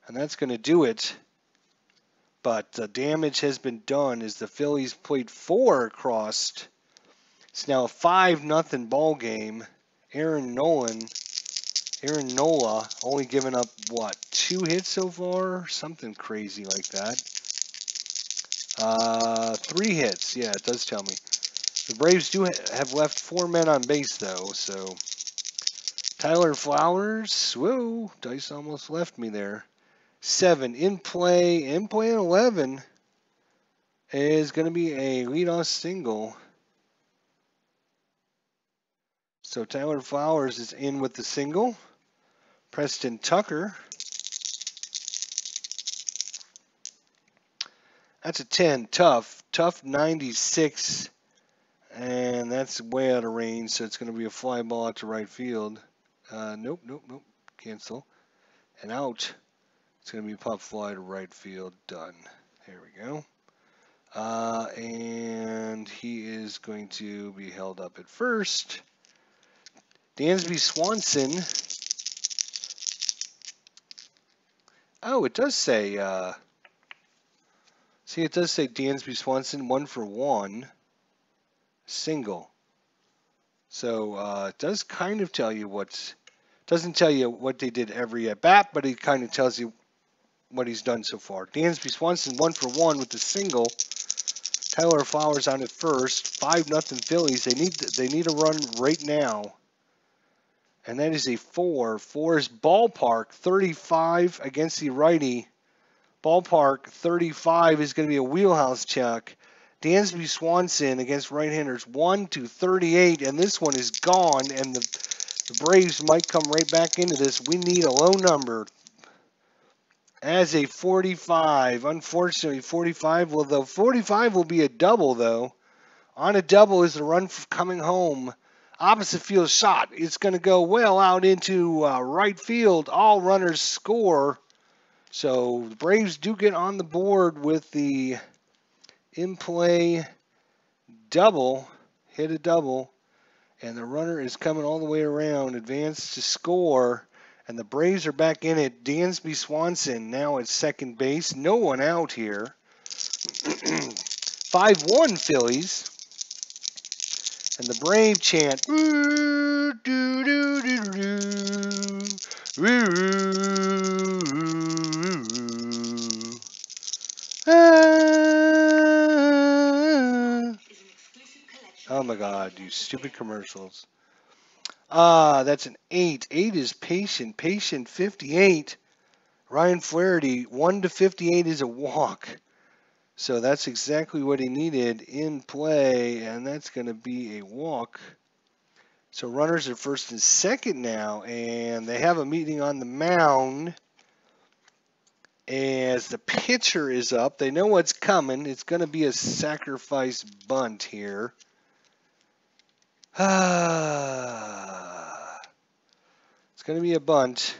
And that's going to do it. But the damage has been done as the Phillies played 4 across. It's now a 5-0 ball game. Aaron Nola only giving up, what, 2 hits so far? Something crazy like that. 3 hits. Yeah, it does tell me. The Braves do have left 4 men on base, though. So Tyler Flowers. Whoa, dice almost left me there. 7 in play. In play 11 is going to be a leadoff single. So Tyler Flowers is in with the single. Preston Tucker. That's a 10. Tough 96. And that's way out of range, so it's going to be a fly ball out to right field. Nope. Cancel. And out. It's going to be a pop fly to right field. Done. There we go. And he is going to be held up at first. Dansby Swanson. Oh, it does say, see, it does say Dansby Swanson, 1 for 1, single. So it does kind of tell you doesn't tell you what they did every at bat, but it kind of tells you what he's done so far. Dansby Swanson, 1 for 1 with the single. Tyler Flowers on at first. 5-0 Phillies. They need a run right now. And that is a 4. 4 is ballpark. 35 against the righty. Ballpark 35 is going to be a wheelhouse check. Dansby Swanson against right-handers 1-38, and this one is gone. And the Braves might come right back into this. We need a low number. As a 45, unfortunately 45. Well, the 45 will be a double though. On a double is the run coming home. Opposite field shot. It's going to go well out into right field. All runners score. So the Braves do get on the board with the in-play double. Hit a double. And the runner is coming all the way around. Advanced to score. And the Braves are back in it. Dansby Swanson now at second base. No one out here. 5-1 Phillies. And the Brave chant. Woo, doo, doo, doo, doo, woo, ah. Oh my God, you stupid commercials. That's an 8. 8 is patient. Patient 58. Ryan Flaherty, 1-58 is a walk. So that's exactly what he needed in play, and that's going to be a walk. So runners are first and second now, and they have a meeting on the mound as the pitcher is up. They know what's coming. It's going to be a sacrifice bunt here. It's going to be a bunt.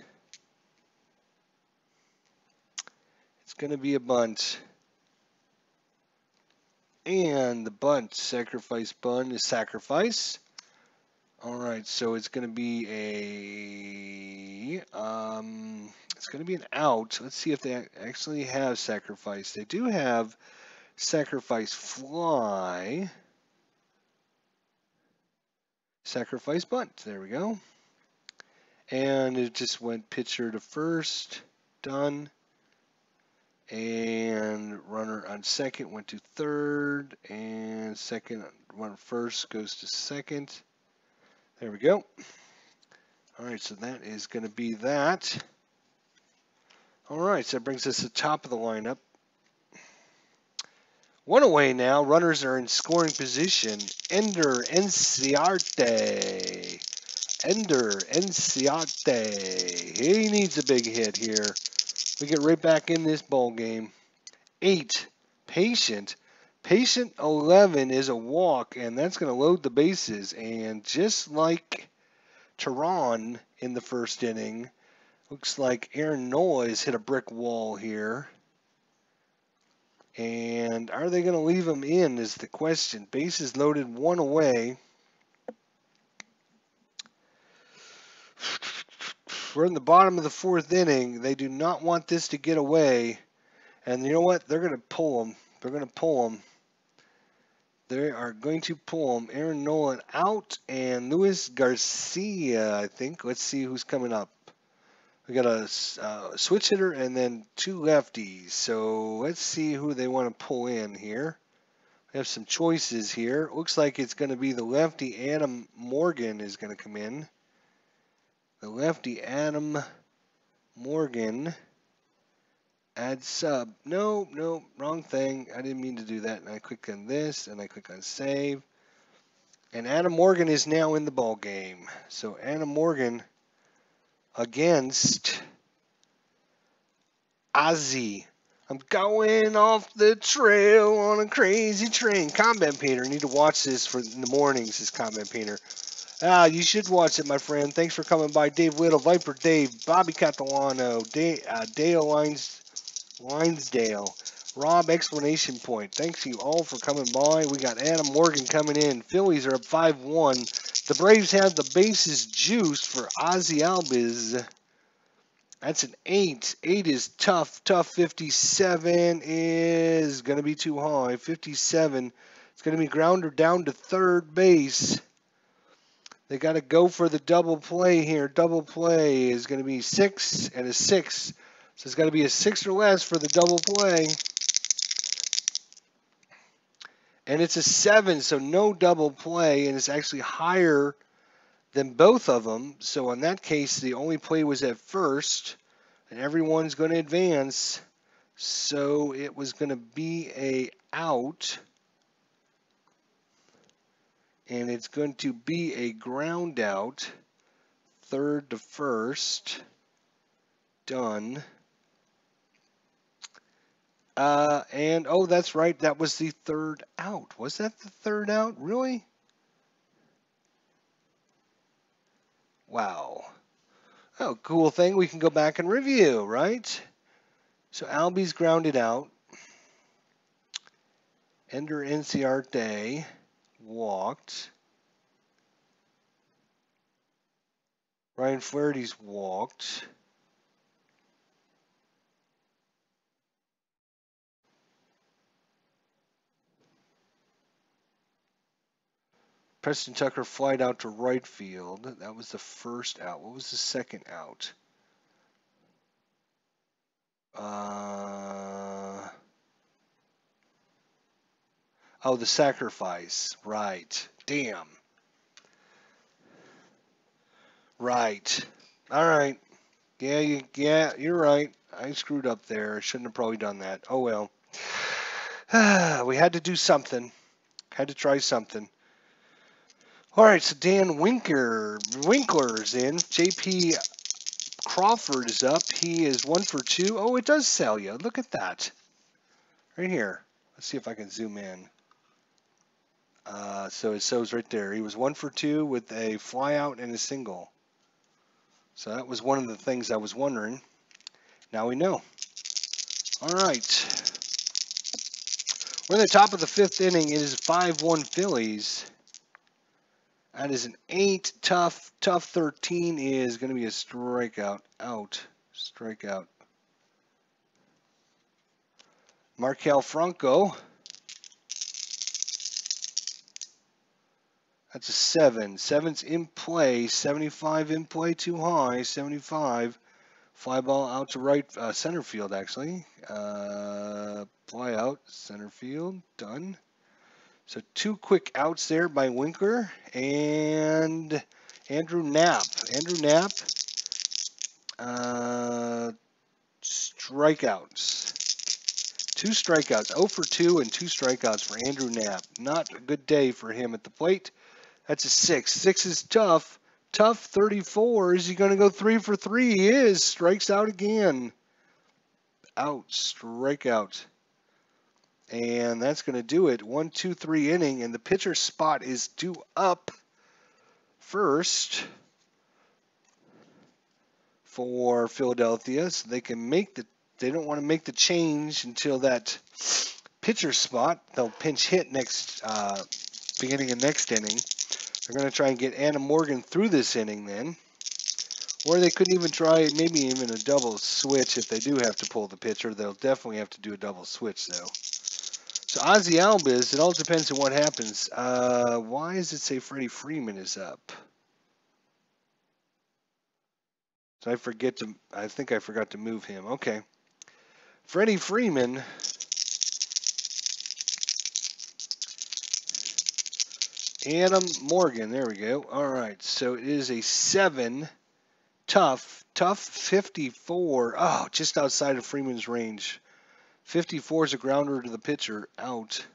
It's going to be a bunt. And the bunt, sacrifice bunt is sacrifice. All right, so it's going to be it's going to be an out. Let's see if they actually have sacrifice. They do have sacrifice fly. Sacrifice bunt. There we go. And it just went pitcher to first. Done. And runner on second went to third. And second, runner first goes to second. There we go. All right, so that is going to be that. All right, so that brings us to the top of the lineup. One away now. Runners are in scoring position. Ender Enciarte. He needs a big hit here. We get right back in this ball game. 8. Patient. Patient 11 is a walk, and that's going to load the bases. And just like Tehran in the first inning, looks like Aaron Nola has hit a brick wall here. And are they going to leave him in is the question. Bases loaded, one away. We're in the bottom of the fourth inning. They do not want this to get away. And you know what? They're going to pull him. They're going to pull him. They are going to pull him. Aaron Nolan out and Luis Garcia, I think. Let's see who's coming up. We got a switch hitter and then two lefties. So let's see who they want to pull in here. We have some choices here. Looks like it's going to be the lefty Adam Morgan is going to come in. The lefty Adam Morgan. Add sub. No, wrong thing. I didn't mean to do that. And I click on this and I click on save. And Adam Morgan is now in the ball game. So Adam Morgan against Ozzy. I'm going off the trail on a crazy train. Combat Painter. Need to watch this for in the mornings, this Combat Painter. You should watch it, my friend. Thanks for coming by. Dave Whittle, Viper Dave, Bobby Catalano, Dale Linesdale, Rob Explanation Point. Thanks you all for coming by. We got Adam Morgan coming in. Phillies are up 5-1. The Braves have the bases juiced for Ozzy Albiz. That's an 8. 8 is tough. 57 is going to be too high. 57. It's going to be grounder down to third base. They got to go for the double play here. Double play is going to be 6 and a 6. So it's got to be a 6 or less for the double play. And it's a 7, so no double play, and it's actually higher than both of them. So in that case, the only play was at first, and everyone's going to advance. So it was going to be a out. And it's going to be a ground out, third to first, done. And, oh, that's right, that was the third out. Was that the third out? Really? Wow. Oh, cool thing. We can go back and review, right? So Albies grounded out. Ender Inciarte walked. Ryan Flaherty's walked. Preston Tucker flied out to right field. That was the first out. What was the second out? Oh, the sacrifice. Right. Damn. Right. All right. Yeah, you're right. I screwed up there. I shouldn't have probably done that. Oh, well. We had to do something. Had to try something. All right, so Dan Winkler's in. JP Crawford is up. He is 1 for 2. Oh, it does sell you. Look at that. Right here. Let's see if I can zoom in. So it shows right there. He was 1 for 2 with a fly out and a single. So that was one of the things I was wondering. Now we know. All right. We're in the top of the 5th inning. It is 5-1 Phillies. That is an 8. Tough 13 is going to be a strikeout. Strikeout. Markel Franco. That's a 7. 7's in play. 75 in play, too high. 75. Fly ball out to right center field, actually. Fly out, center field. Done. So 2 quick outs there by Winkler and Andrew Knapp. Andrew Knapp, strikeouts. 2 strikeouts. 0 for 2 and 2 strikeouts for Andrew Knapp. Not a good day for him at the plate. That's a 6. 6 is tough. Tough 34. Is he going to go 3 for 3? He is. Strikes out again. Out. Strikeout. And that's going to do it. 1, 2, 3 inning, and the pitcher spot is due up first for Philadelphia, so they can make the. They don't want to make the change until that pitcher spot. They'll pinch hit next beginning of next inning. They're going to try and get Anna Morgan through this inning then. Or they could even try maybe even a double switch if they do have to pull the pitcher. They'll definitely have to do a double switch though. So Ozzy Albiz, it all depends on what happens. Why does it say Freddie Freeman is up? So I think I forgot to move him. Okay. Freddie Freeman. Adam Morgan, there we go. All right, so it is a 7. Tough 54. Oh, just outside of Freeman's range. 54 is a grounder to the pitcher. Out.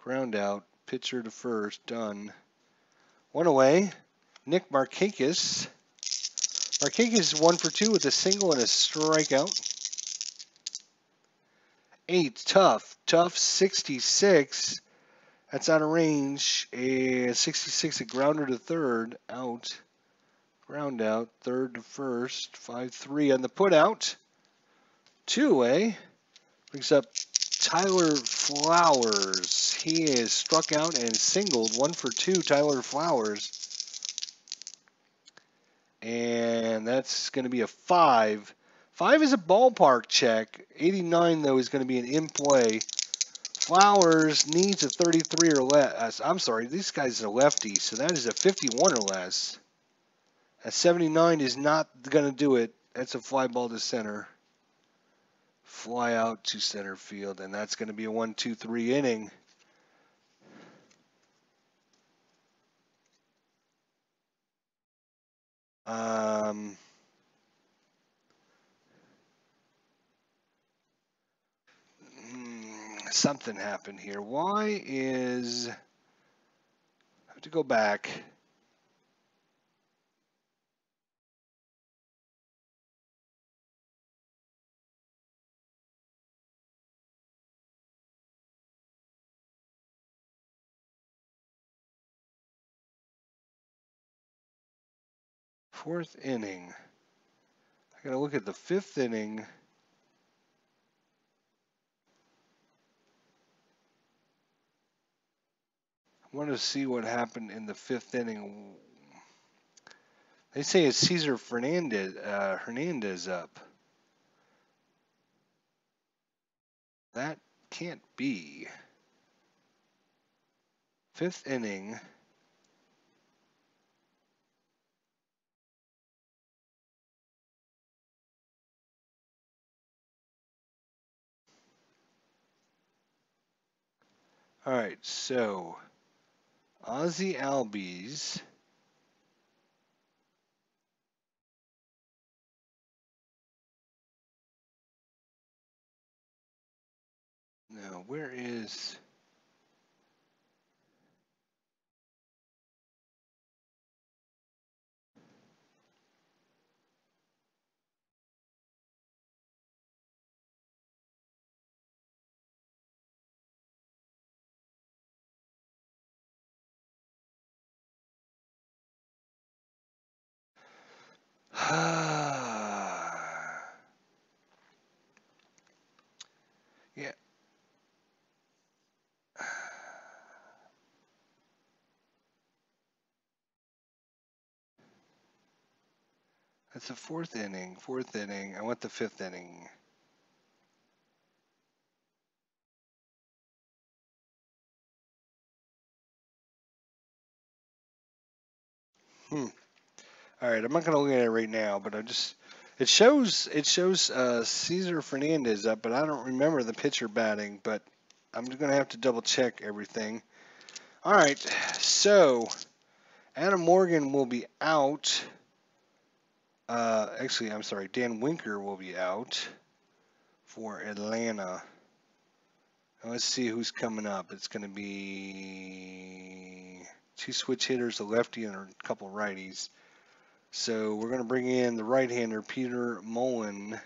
Ground out. Pitcher to first. Done. 1 away. Nick Markakis. Markakis 1 for 2 with a single and a strikeout. 8. Tough 66. That's out of range. A 66, a grounder to third. Out. Ground out. Third to first. 5-3 on the put out. 2 away. Brings up Tyler Flowers. He is struck out and singled. 1 for 2, Tyler Flowers. And that's going to be a 5. 5 is a ballpark check. 89, though, is going to be an in-play. Flowers needs a 33 or less. I'm sorry, this guy's a lefty, so that is a 51 or less. A 79 is not going to do it. That's a fly ball to center. Fly out to center field, and that's going to be a 1, 2, 3 inning. Something happened here. Why is... I have to go back. Fourth inning. I got to look at the 5th inning. I want to see what happened in the 5th inning. They say it's Cesar Hernandez up. That can't be. 5th inning. All right, so Ozzy Albies. Now, where is... Yeah. That's the 4th inning. 4th inning. I want the 5th inning. All right, I'm not going to look at it right now, but it shows Cesar Fernandez up, but I don't remember the pitcher batting, but I'm just going to have to double check everything. All right, so Adam Morgan will be out. Actually, I'm sorry, Dan Winker will be out for Atlanta. Now let's see who's coming up. It's going to be 2 switch hitters, a lefty and a couple righties. So we're going to bring in the right-hander, Peter Mullen.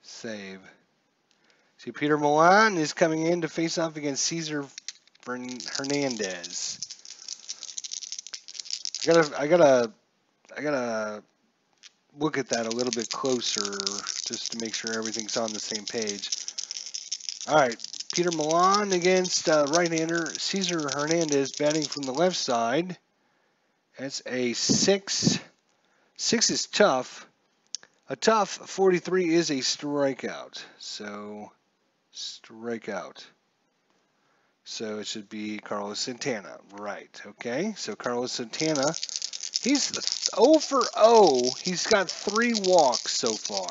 Save. See, Peter Milan is coming in to face off against Cesar Hernandez. I gotta look at that a little bit closer just to make sure everything's on the same page. All right, Peter Milan against right-hander Cesar Hernandez batting from the left side. That's a 6. 6 is tough. A tough 43 is a strikeout. So, strikeout. So it should be Carlos Santana. Right, okay. So Carlos Santana, he's 0 for 0. He's got 3 walks so far.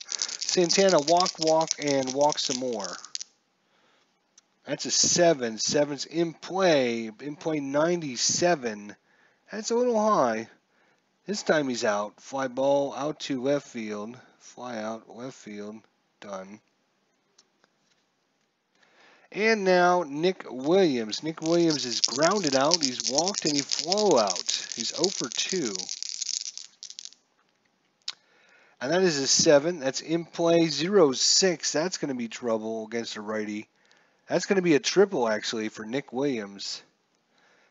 Santana walk, and walk some more. That's a 7. 7's in play. In play 97. That's a little high. This time he's out. Fly ball out to left field. Fly out, left field. Done. And now Nick Williams. Nick Williams is grounded out. He's walked and he flew out. He's 0 for 2. And that is a 7. That's in play 0-6. That's going to be trouble against a righty. That's going to be a triple, actually, for Nick Williams.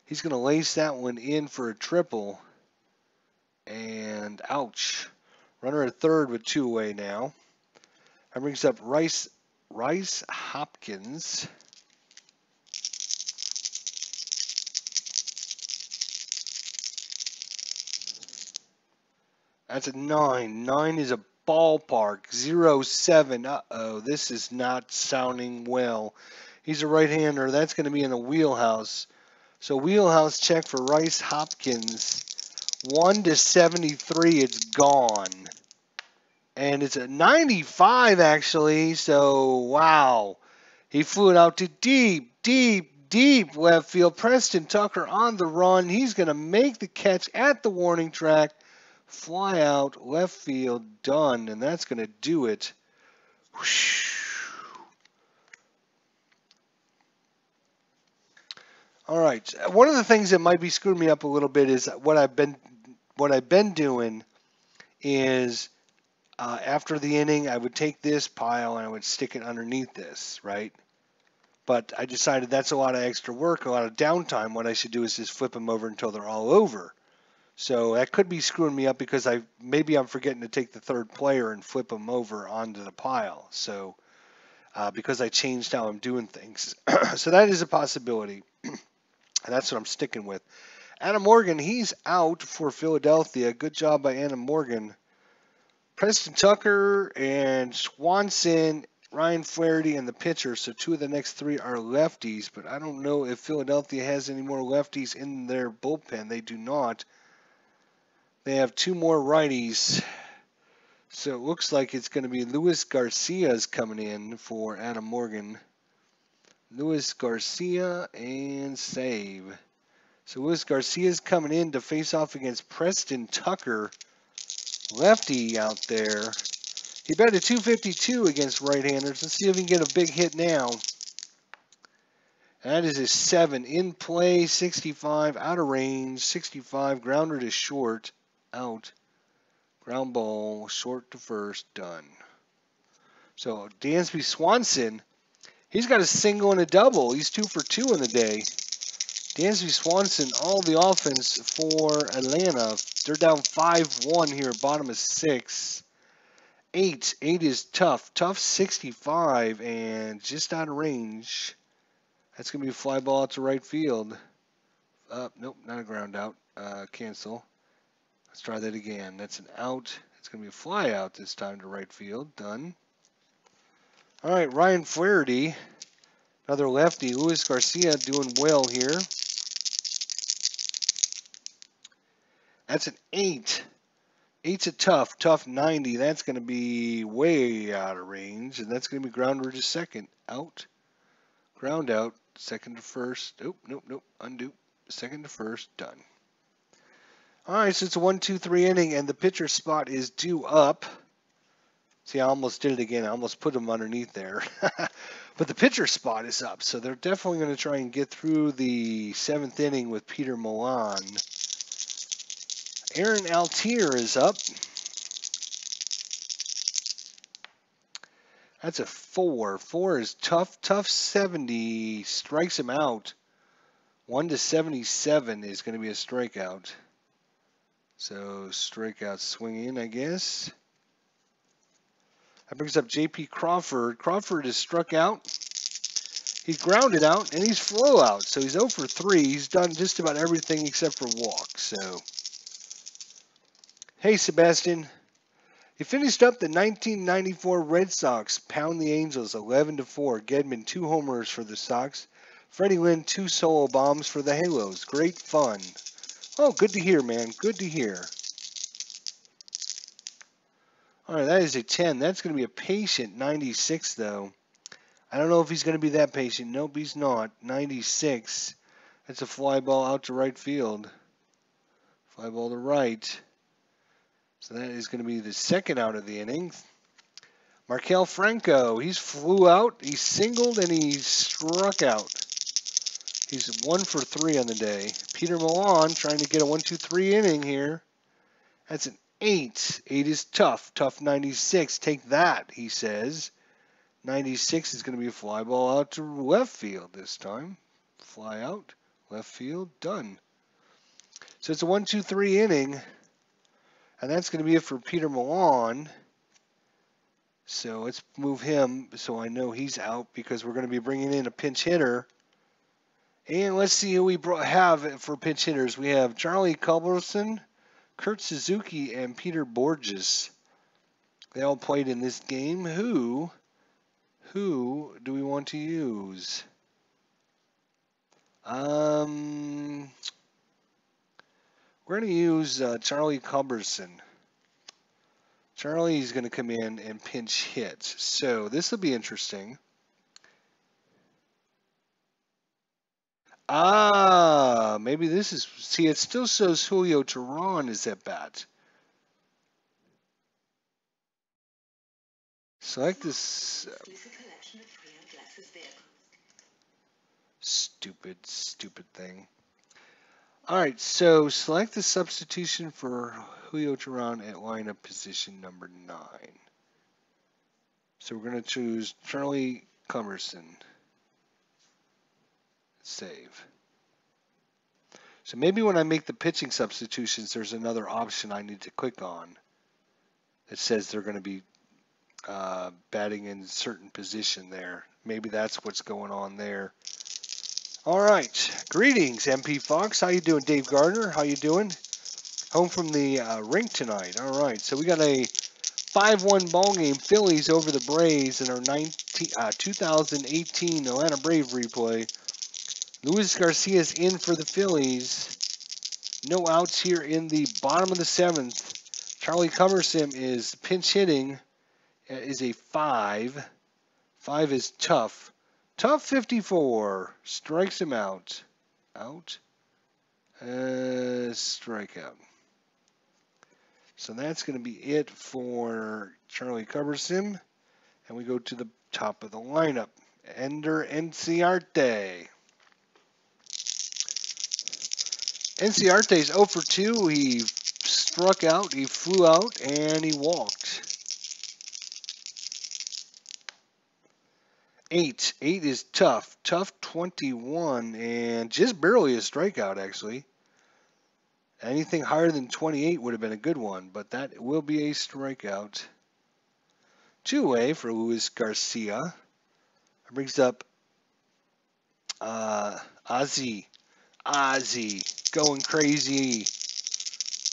He's going to lace that one in for a triple. And ouch. Runner at third with 2 away now. That brings up Rice Hopkins. That's a 9. 9 is a ballpark. 0-7. Uh-oh, this is not sounding well. He's a right-hander. That's going to be in a wheelhouse. So wheelhouse check for Rice Hopkins. 1-73. It's gone. And it's a 95, actually. So, wow. He flew it out to deep left field. Preston Tucker on the run. He's going to make the catch at the warning track. Fly out, left field, done. And that's going to do it. Whoosh. All right. One of the things that might be screwing me up a little bit is what I've been doing is after the inning, I would take this pile and I would stick it underneath this, right? But I decided that's a lot of extra work, a lot of downtime. What I should do is just flip them over until they're all over. So that could be screwing me up because maybe I'm forgetting to take the third player and flip them over onto the pile. So because I changed how I'm doing things. So that is a possibility. And that's what I'm sticking with. Adam Morgan, he's out for Philadelphia. Good job by Adam Morgan. Preston Tucker and Swanson, Ryan Flaherty, and the pitcher. So 2 of the next 3 are lefties. But I don't know if Philadelphia has any more lefties in their bullpen. They do not. They have 2 more righties. So it looks like it's going to be Luis Garcia's coming in for Adam Morgan. Luis Garcia and save. So Luis Garcia's coming in to face off against Preston Tucker. Lefty out there. He batted 252 against right-handers. Let's see if he can get a big hit now. That is a 7. In play, 65. Out of range, 65. Grounder to short. Out. Ground ball, short to first. Done. So Dansby Swanson, he's got a single and a double. He's 2 for 2 in the day. Dansby Swanson, all the offense for Atlanta. They're down 5-1 here, bottom of 6. 8 is tough. Tough 65 and just out of range. That's going to be a fly ball out to right field. Nope, not a ground out. Cancel. Let's try that again. That's an out. It's going to be a fly out this time to right field. Done. All right, Ryan Flaherty, another lefty. Luis Garcia doing well here. That's an 8. 8's a tough 90. That's going to be way out of range, and that's going to be grounder to second. Out. Ground out. Second to first. Nope. Undo. Second to first. Done. All right, so it's a 1-2-3 inning, and the pitcher spot is due up. See, I almost did it again. I almost put him underneath there. But the pitcher spot is up, so they're definitely going to try and get through the 7th inning with Peter Milan. Aaron Altier is up. That's a 4. 4 is tough. Tough 70 strikes him out. 1 to 77 is going to be a strikeout. So strikeout swing in, I guess. That brings up J.P. Crawford. Crawford is struck out. He's grounded out, and he's flow out. So he's 0 for 3. He's done just about everything except for walk. So, hey, Sebastian. He finished up the 1994 Red Sox, pound the Angels 11-4. Gedman 2 homers for the Sox. Freddie Lynn 2 solo bombs for the Halos. Great fun. Oh, good to hear, man. Good to hear. All right, that is a 10. That's going to be a patient 96, though. I don't know if he's going to be that patient. Nope, he's not. 96. That's a fly ball out to right field. Fly ball to right. So that is going to be the second out of the inning. Markel Franco, he's flew out, he singled, and he struck out. He's 1 for 3 on the day. Peter Milan trying to get a 1-2-3 inning here. That's an 8. 8 is tough. Tough 96. Take that, he says. 96 is going to be a fly ball out to left field this time. Fly out, left field, done. So it's a 1-2-3 inning. And that's going to be it for Peter Milan. So let's move him so I know he's out because we're going to be bringing in a pinch hitter. And let's see who we have for pinch hitters. We have Charlie Culberson, Kurt Suzuki, and Peter Borges. They all played in this game. Who do we want to use? We're going to use Charlie Culberson. Charlie's going to come in and pinch hit. So this will be interesting. Maybe this is... See, it still shows Julio Teheran is at bat. Select this... Stupid thing. All right, so select the substitution for Julio Teheran at lineup position number 9. So we're going to choose Charlie Culberson. Save. So maybe when I make the pitching substitutions, there's another option I need to click on that says they're going to be batting in a certain position there. Maybe that's what's going on there. All right. Greetings, MP Fox. How you doing? Dave Gardner, how you doing? Home from the rink tonight. All right. So we got a 5-1 ball game. Phillies over the Braves in our 2018 Atlanta Brave replay. Luis Garcia's in for the Phillies. No outs here in the bottom of the 7th. Charlie Culberson is pinch hitting. Is a 5. 5 is tough. Tough 54. Strikes him out. Out. Strikeout. So that's going to be it for Charlie Culberson. And we go to the top of the lineup. Ender Enciarte. Enciarte's 0 for 2. He struck out, he flew out, and he walked. 8. 8 is tough. Tough 21, and just barely a strikeout, actually. Anything higher than 28 would have been a good one, but that will be a strikeout. 2-way for Luis Garcia. That brings up Ozzie. Going crazy.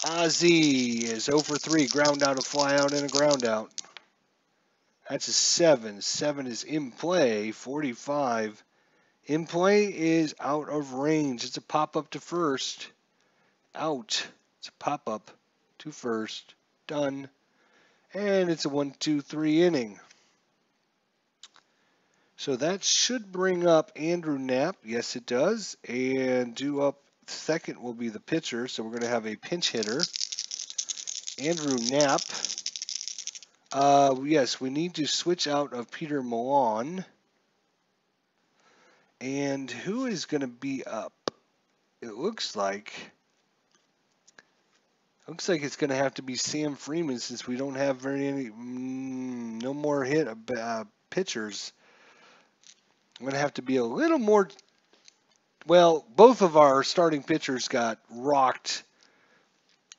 Ozzie is 0 for 3. Ground out, a fly out, and a ground out. That's a 7. 7 is in play. 45. In play is out of range. It's a pop-up to first. Out. It's a pop-up to first. Done. And it's a 1-2-3 inning. So that should bring up Andrew Knapp. Yes, it does. And due up second will be the pitcher. So we're going to have a pinch hitter. Andrew Knapp. Yes, we need to switch out of Peter Milan. And who is going to be up? It looks like it's going to have to be Sam Freeman since we don't have no more pitchers, I'm going to have to be a little more. Well, both of our starting pitchers got rocked,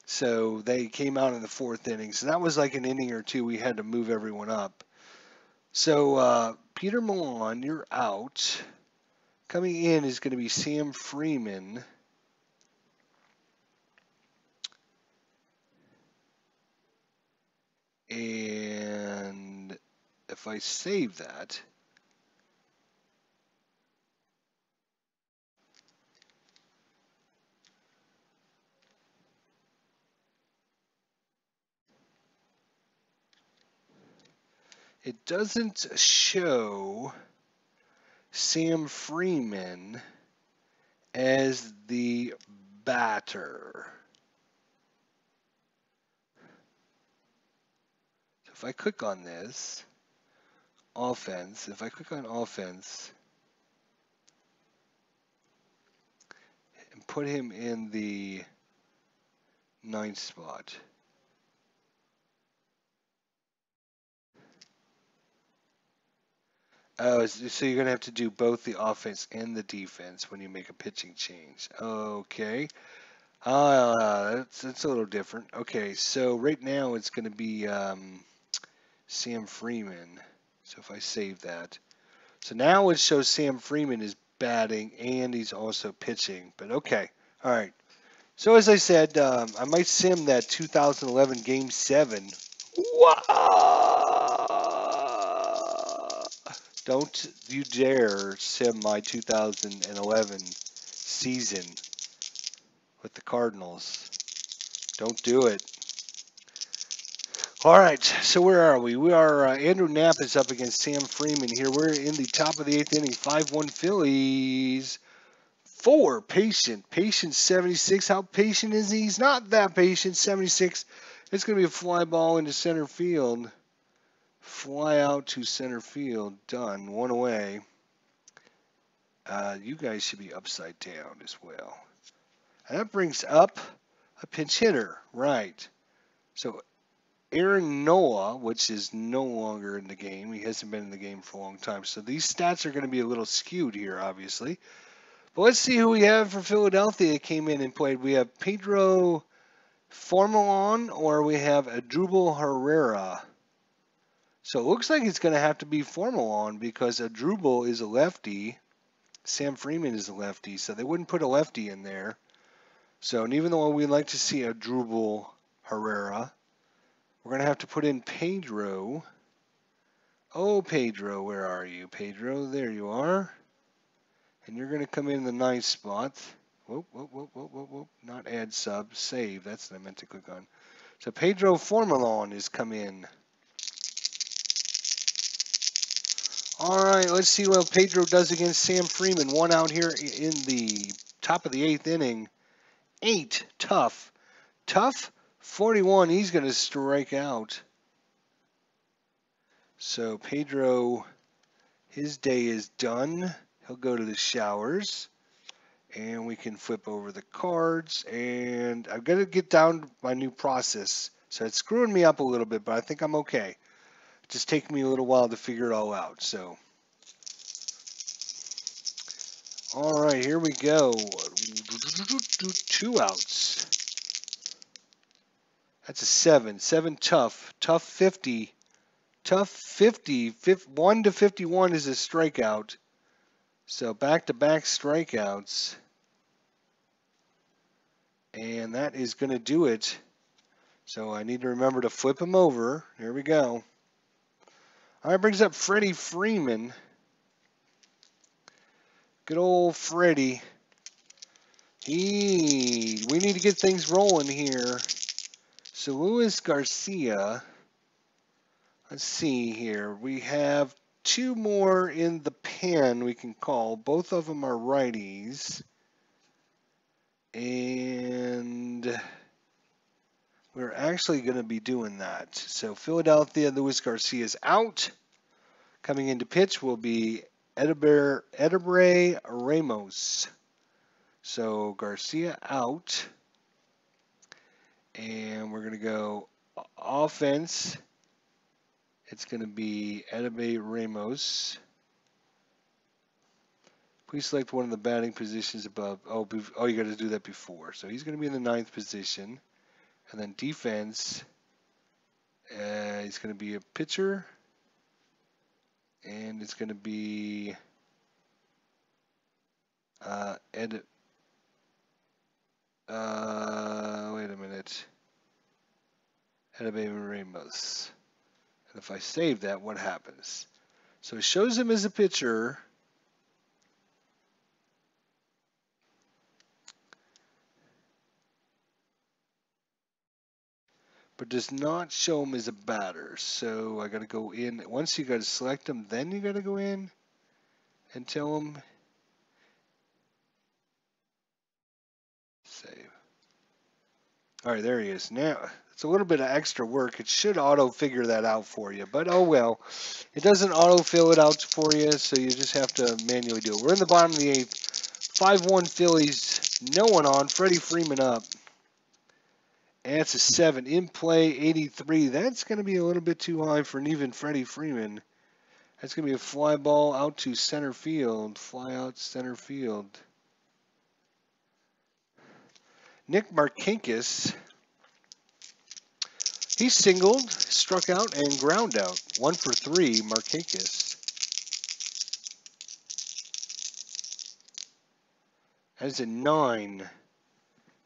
so they came out in the fourth inning. So that was like an inning or two. We had to move everyone up. So Peter Milan, you're out. Coming in is going to be Sam Freeman. And if I save that, it doesn't show Sam Freeman as the batter. So if I click on this, offense, if I click on offense and put him in the ninth spot, oh, so you're going to have to do both the offense and the defense when you make a pitching change. Okay. That's a little different. Okay, so right now it's going to be Sam Freeman. So if I save that. So now it shows Sam Freeman is batting and he's also pitching. But okay. All right. So as I said, I might sim that 2011 Game 7. Wow! Don't you dare sim my 2011 season with the Cardinals. Don't do it. All right, so where are we? We are Andrew Knapp is up against Sam Freeman here. We're in the top of the eighth inning, 5-1 Phillies. Patient 76. How patient is he? He's not that patient. 76. It's going to be a fly ball into center field. Fly out to center field. Done. One away. You guys should be upside down as well. And that brings up a pinch hitter. Right. So Aaron Noah, which is no longer in the game. He hasn't been in the game for a long time. So these stats are going to be a little skewed here, obviously. But let's see who we have for Philadelphia came in and played. We have Pedro Formalon or we have Adrubal Herrera. So it looks like it's going to have to be Formalon because Adrubal is a lefty. Sam Freeman is a lefty, so they wouldn't put a lefty in there. So and even though we'd like to see Adrubal Herrera, we're going to have to put in Pedro. Oh, Pedro, where are you? Pedro, there you are. And you're going to come in the ninth spot. Whoop, whoop, whoop, whoop, whoop, whoop. Not add sub, save. That's what I meant to click on. So Pedro Formalon has come in. All right, let's see what Pedro does against Sam Freeman. One out here in the top of the eighth inning. 8, tough. Tough, 41. He's going to strike out. So Pedro, his day is done. He'll go to the showers. And we can flip over the cards. And I've got to get down my new process. So it's screwing me up a little bit, but I think I'm okay. It's just taking me a little while to figure it all out. So, all right, here we go. 2 outs. That's a 7. 7 tough. Tough 50. Tough 50. 1 to 51 is a strikeout. So back-to-back strikeouts. And that is going to do it. So I need to remember to flip him over. Here we go. All right, brings up Freddie Freeman. Good old Freddie. We need to get things rolling here. So Luis Garcia. Let's see here. We have 2 more in the pen we can call. Both of them are righties. And we're actually going to be doing that. So Philadelphia, Luis Garcia is out. Coming into pitch will be Edebre Ramos. So Garcia out. And we're going to go offense It's going to be Edebe Ramos. Please select one of the batting positions above. Oh, you got to do that before. So he's going to be in the 9th position. And then defense, he's going to be a pitcher. And it's going to be wait a minute. Edebe Ramos. And if I save that, what happens? So it shows him as a pitcher. But does not show him as a batter. So I got to go in. Once you got to select him, then you got to go in and tell him. Save. All right, there he is. Now, it's a little bit of extra work. It should auto-figure that out for you. But, oh, well. It doesn't auto-fill it out for you, so you just have to manually do it. We're in the bottom of the 8th. 5-1 Phillies. No one on. Freddie Freeman up. And it's a 7. In play, 83. That's going to be a little bit too high for even Freddie Freeman. That's going to be a fly ball out to center field. Fly out center field. Nick Markakis. He singled, struck out, and ground out. 1 for 3, Markakis. That is a 9.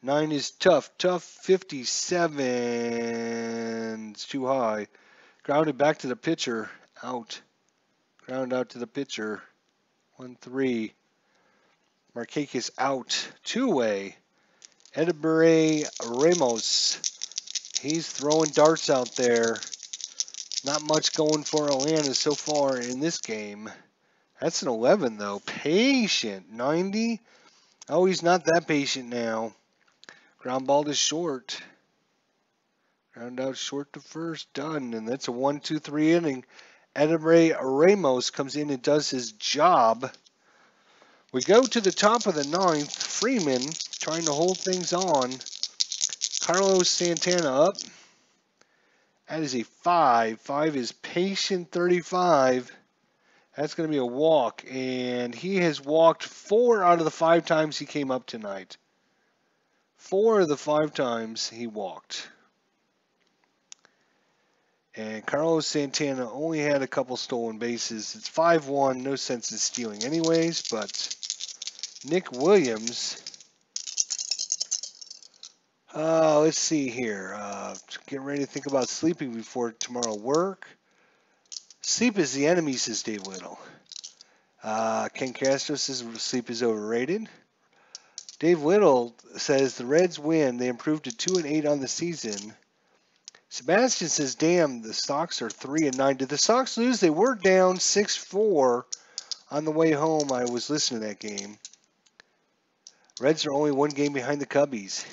9 is tough. Tough 57. It's too high. Grounded back to the pitcher. Out. Ground out to the pitcher. 1-3. Markakis out. 2-way. Edebe Ramos. He's throwing darts out there. Not much going for Atlanta so far in this game. That's an 11, though. Patient. 90. Oh, he's not that patient now. Ground ball to short. Ground out short to first. Done. And that's a 1-2-3 inning. Edebe Ramos comes in and does his job. We go to the top of the 9th. Freeman trying to hold things on. Carlos Santana up. That is a 5. 5 is patient 35. That's going to be a walk. And he has walked 4 out of the 5 times he came up tonight. 4 of the 5 times he walked. And Carlos Santana only had a couple stolen bases. It's 5-1. No sense in stealing anyways. But Nick Williams. Let's see here. Getting ready to think about sleeping before tomorrow work. Sleep is the enemy, says Dave Little. Ken Castro says sleep is overrated. Dave Little says the Reds win. They improved to 2-8 on the season. Sebastian says, damn, the Sox are 3-9. Did the Sox lose? They were down 6-4 on the way home. I was listening to that game. Reds are only 1 game behind the Cubbies.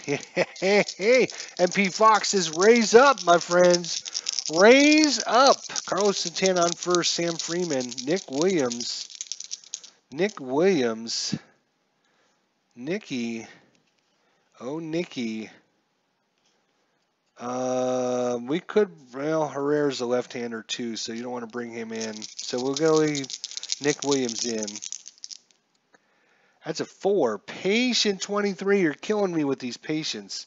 Hey, MP Fox says, raise up, my friends. Raise up. Carlos Santana on first. Sam Freeman. Nick Williams. Nicky. Oh, Nicky. We could, well, Herrera's a left-hander too, so you don't want to bring him in. So we're going to leave Nick Williams in. That's a 4. Patient 23. You're killing me with these patients.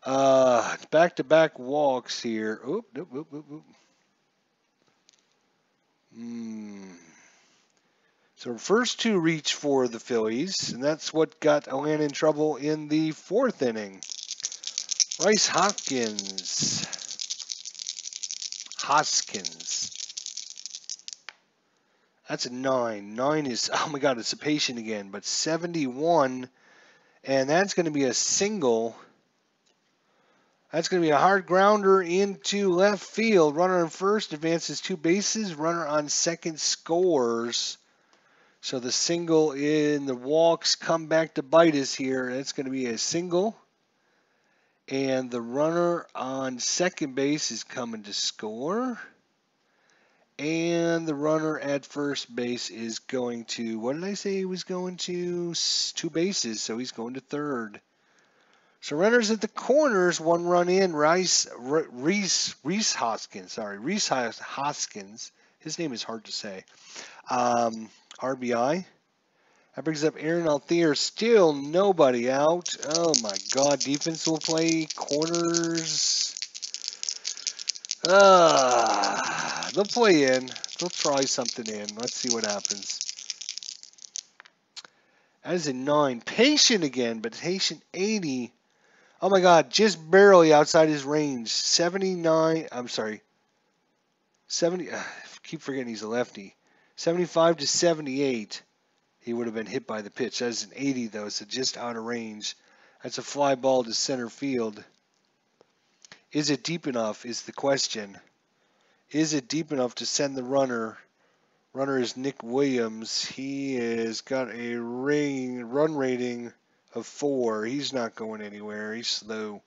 Back-to-back walks here. Oop. So first 2 reach for the Phillies, and that's what got Atlanta in trouble in the 4th inning. Bryce Hoskins. That's a 9. 9 is, oh my God, it's a patient again, but 71, and that's going to be a single. That's going to be a hard grounder into left field. Runner on first advances 2 bases. Runner on second scores. So the single in the walks come back to bite us here. It's going to be a single. And the runner on second base is coming to score. And the runner at first base is going to, what did I say he was going to? 2 bases, so he's going to third. So runners at the corners, 1 run in. Reese Hoskins. Sorry, Reese Hoskins. His name is hard to say. RBI. That brings up Aaron Althea. Still nobody out. Oh my God. Defense will play corners. They'll play in. They'll try something in. Let's see what happens. That is a 9. Patient again, but Patient 80. Oh my God, just barely outside his range. 79. I'm sorry. 70. I keep forgetting he's a lefty. 75 to 78. He would have been hit by the pitch. That's an 80 though, so just out of range. That's a fly ball to center field. Is it deep enough? Is the question. Is it deep enough to send the runner? Runner is Nick Williams. He has got a run rating of 4. He's not going anywhere. He's slow.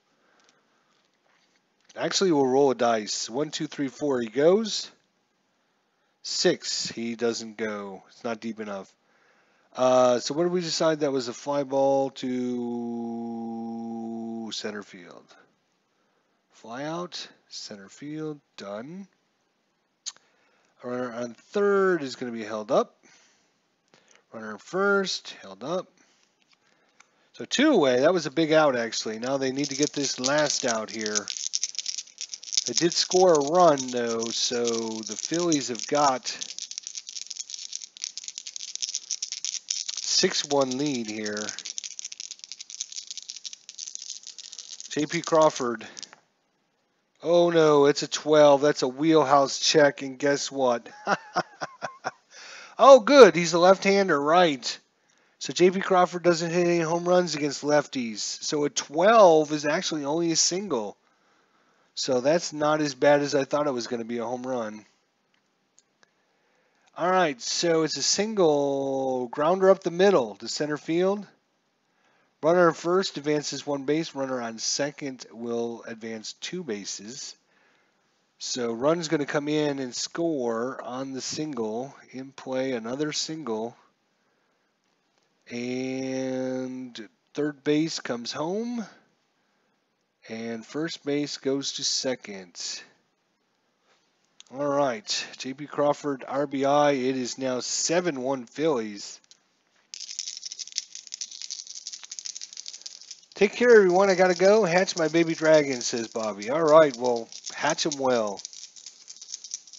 Actually, we'll roll a dice. 1, 2, 3, 4. He goes. 6. He doesn't go. It's not deep enough. So what did we decide? That was a fly ball to center field. Fly out, center field, done. Runner on third is going to be held up. Runner on first, held up. So 2 away. That was a big out, actually. Now they need to get this last out here. They did score a run, though, so the Phillies have got 6-1 lead here. J.P. Crawford. Oh, no, it's a 12. That's a wheelhouse check, and guess what? Oh, good. He's a left-hander, right. So J.P. Crawford doesn't hit any home runs against lefties. So a 12 is actually only a single. So that's not as bad as I thought it was going to be a home run. All right, so it's a single grounder up the middle to center field. Runner on first advances 1 base. Runner on second will advance 2 bases. So run's going to come in and score on the single. In play, another single. And third base comes home. And first base goes to second. All right, J.P. Crawford, RBI. It is now 7-1 Phillies. Take care, everyone. I got to go. Hatch my baby dragon, says Bobby. All right, well, hatch them well.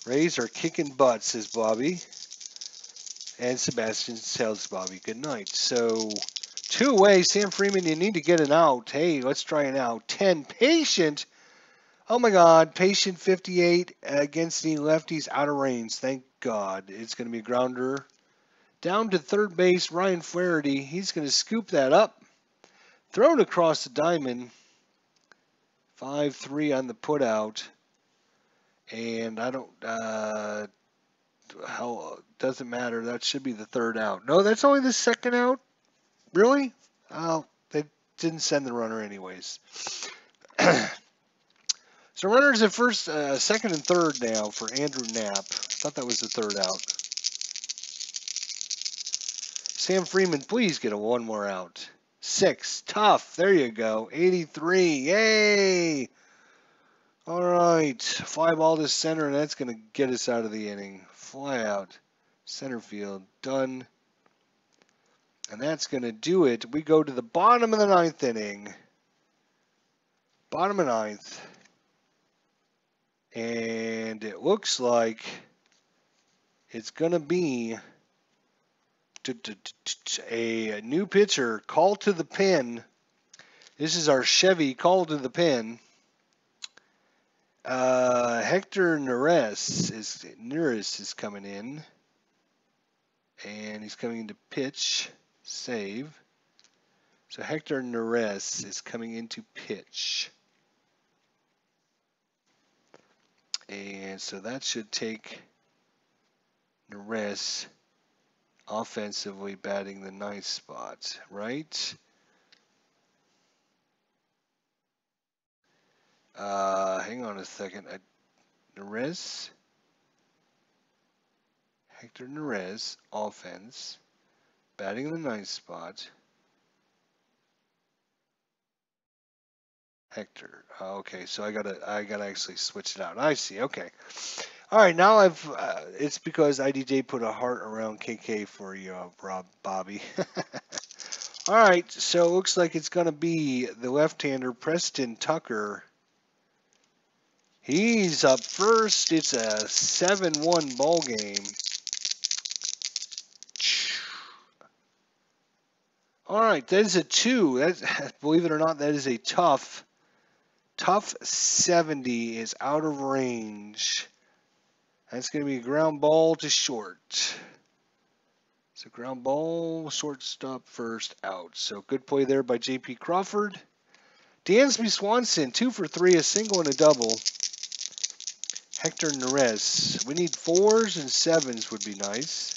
Rays are kicking butt, says Bobby. And Sebastian tells Bobby good night. So 2 away. Sam Freeman, you need to get an out. Hey, let's try an out. 10. Patient. Oh, my God. Patient 58 against the lefties out of range. Thank God. It's going to be a grounder. Down to third base, Ryan Flaherty. He's going to scoop that up. Thrown across the diamond. 5-3 on the putout. And I don't, doesn't matter. That should be the third out. No, that's only the second out? Really? Oh, they didn't send the runner anyways. So runners at first, second and third now for Andrew Knapp. I thought that was the third out. Sam Freeman, please get 1 more out. 6. Tough. There you go. 83. Yay! All right. Fly ball to center, and that's going to get us out of the inning. Fly out. Center field. Done. And that's going to do it. We go to the bottom of the 9th inning. Bottom of 9th. And it looks like it's going to be a new pitcher called to the pen. This is our Chevy called to the pen. Hector Neris is coming in. And he's coming in to pitch. Save. So Hector Neris is coming in to pitch. And so that should take Neris offensively batting the 9th spot, right? Hang on a second. Neris. Hector Neris, offense, batting the 9th spot. Hector. Okay, so I gotta actually switch it out. I see. Okay. All right, now I've it's because IDJ put a heart around KK for you, Bobby. All right, so it looks like it's gonna be the left-hander Preston Tucker. He's up first. It's a 7-1 ball game. All right, that is a 2. That's, believe it or not, that is a tough 70 is out of range. That's going to be a ground ball to short. It's a ground ball, shortstop first out. So good play there by J.P. Crawford. Dansby Swanson, 2 for 3, a single and a double. Hector Neres. We need 4s and 7s would be nice.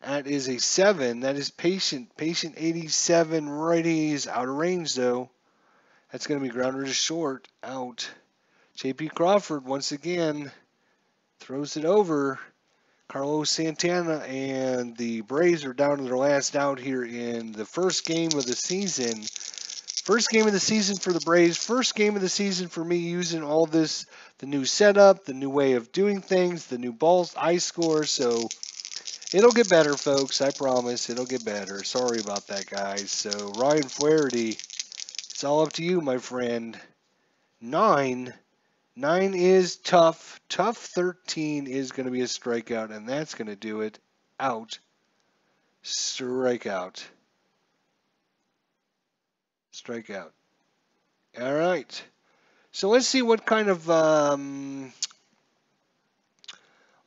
That is a 7. That is patient. Patient 87 righties. Out of range, though. That's going to be grounder to short. Out. J.P. Crawford, once again, throws it over. Carlos Santana and the Braves are down to their last out here in the first game of the season. First game of the season for the Braves. First game of the season for me using all this, the new setup, the new way of doing things, the new balls, I score. So it'll get better, folks. I promise it'll get better. Sorry about that, guys. So Ryan Flaherty, it's all up to you, my friend. 9 is tough. Tough 13 is going to be a strikeout, and that's going to do it. Out. Strikeout. Strikeout. All right. So let's see what kind of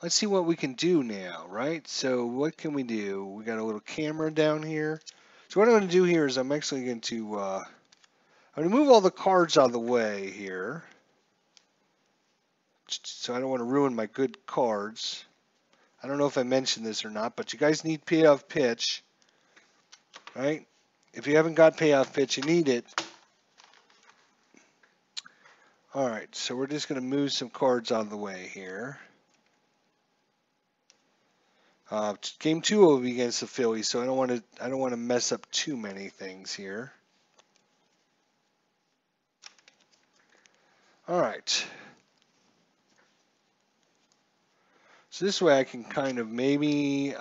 let's see what we can do now, right? So what can we do? We got a little camera down here. So what I'm going to do here is I'm actually going to I'm going to move all the cards out of the way here. So I don't want to ruin my good cards. I don't know if I mentioned this or not, but you guys need payoff pitch, right? If you haven't got payoff pitch, you need it. All right, so we're just going to move some cards out of the way here. Game 2 will be against the Phillies, so I don't want to mess up too many things here. All right. So this way I can kind of maybe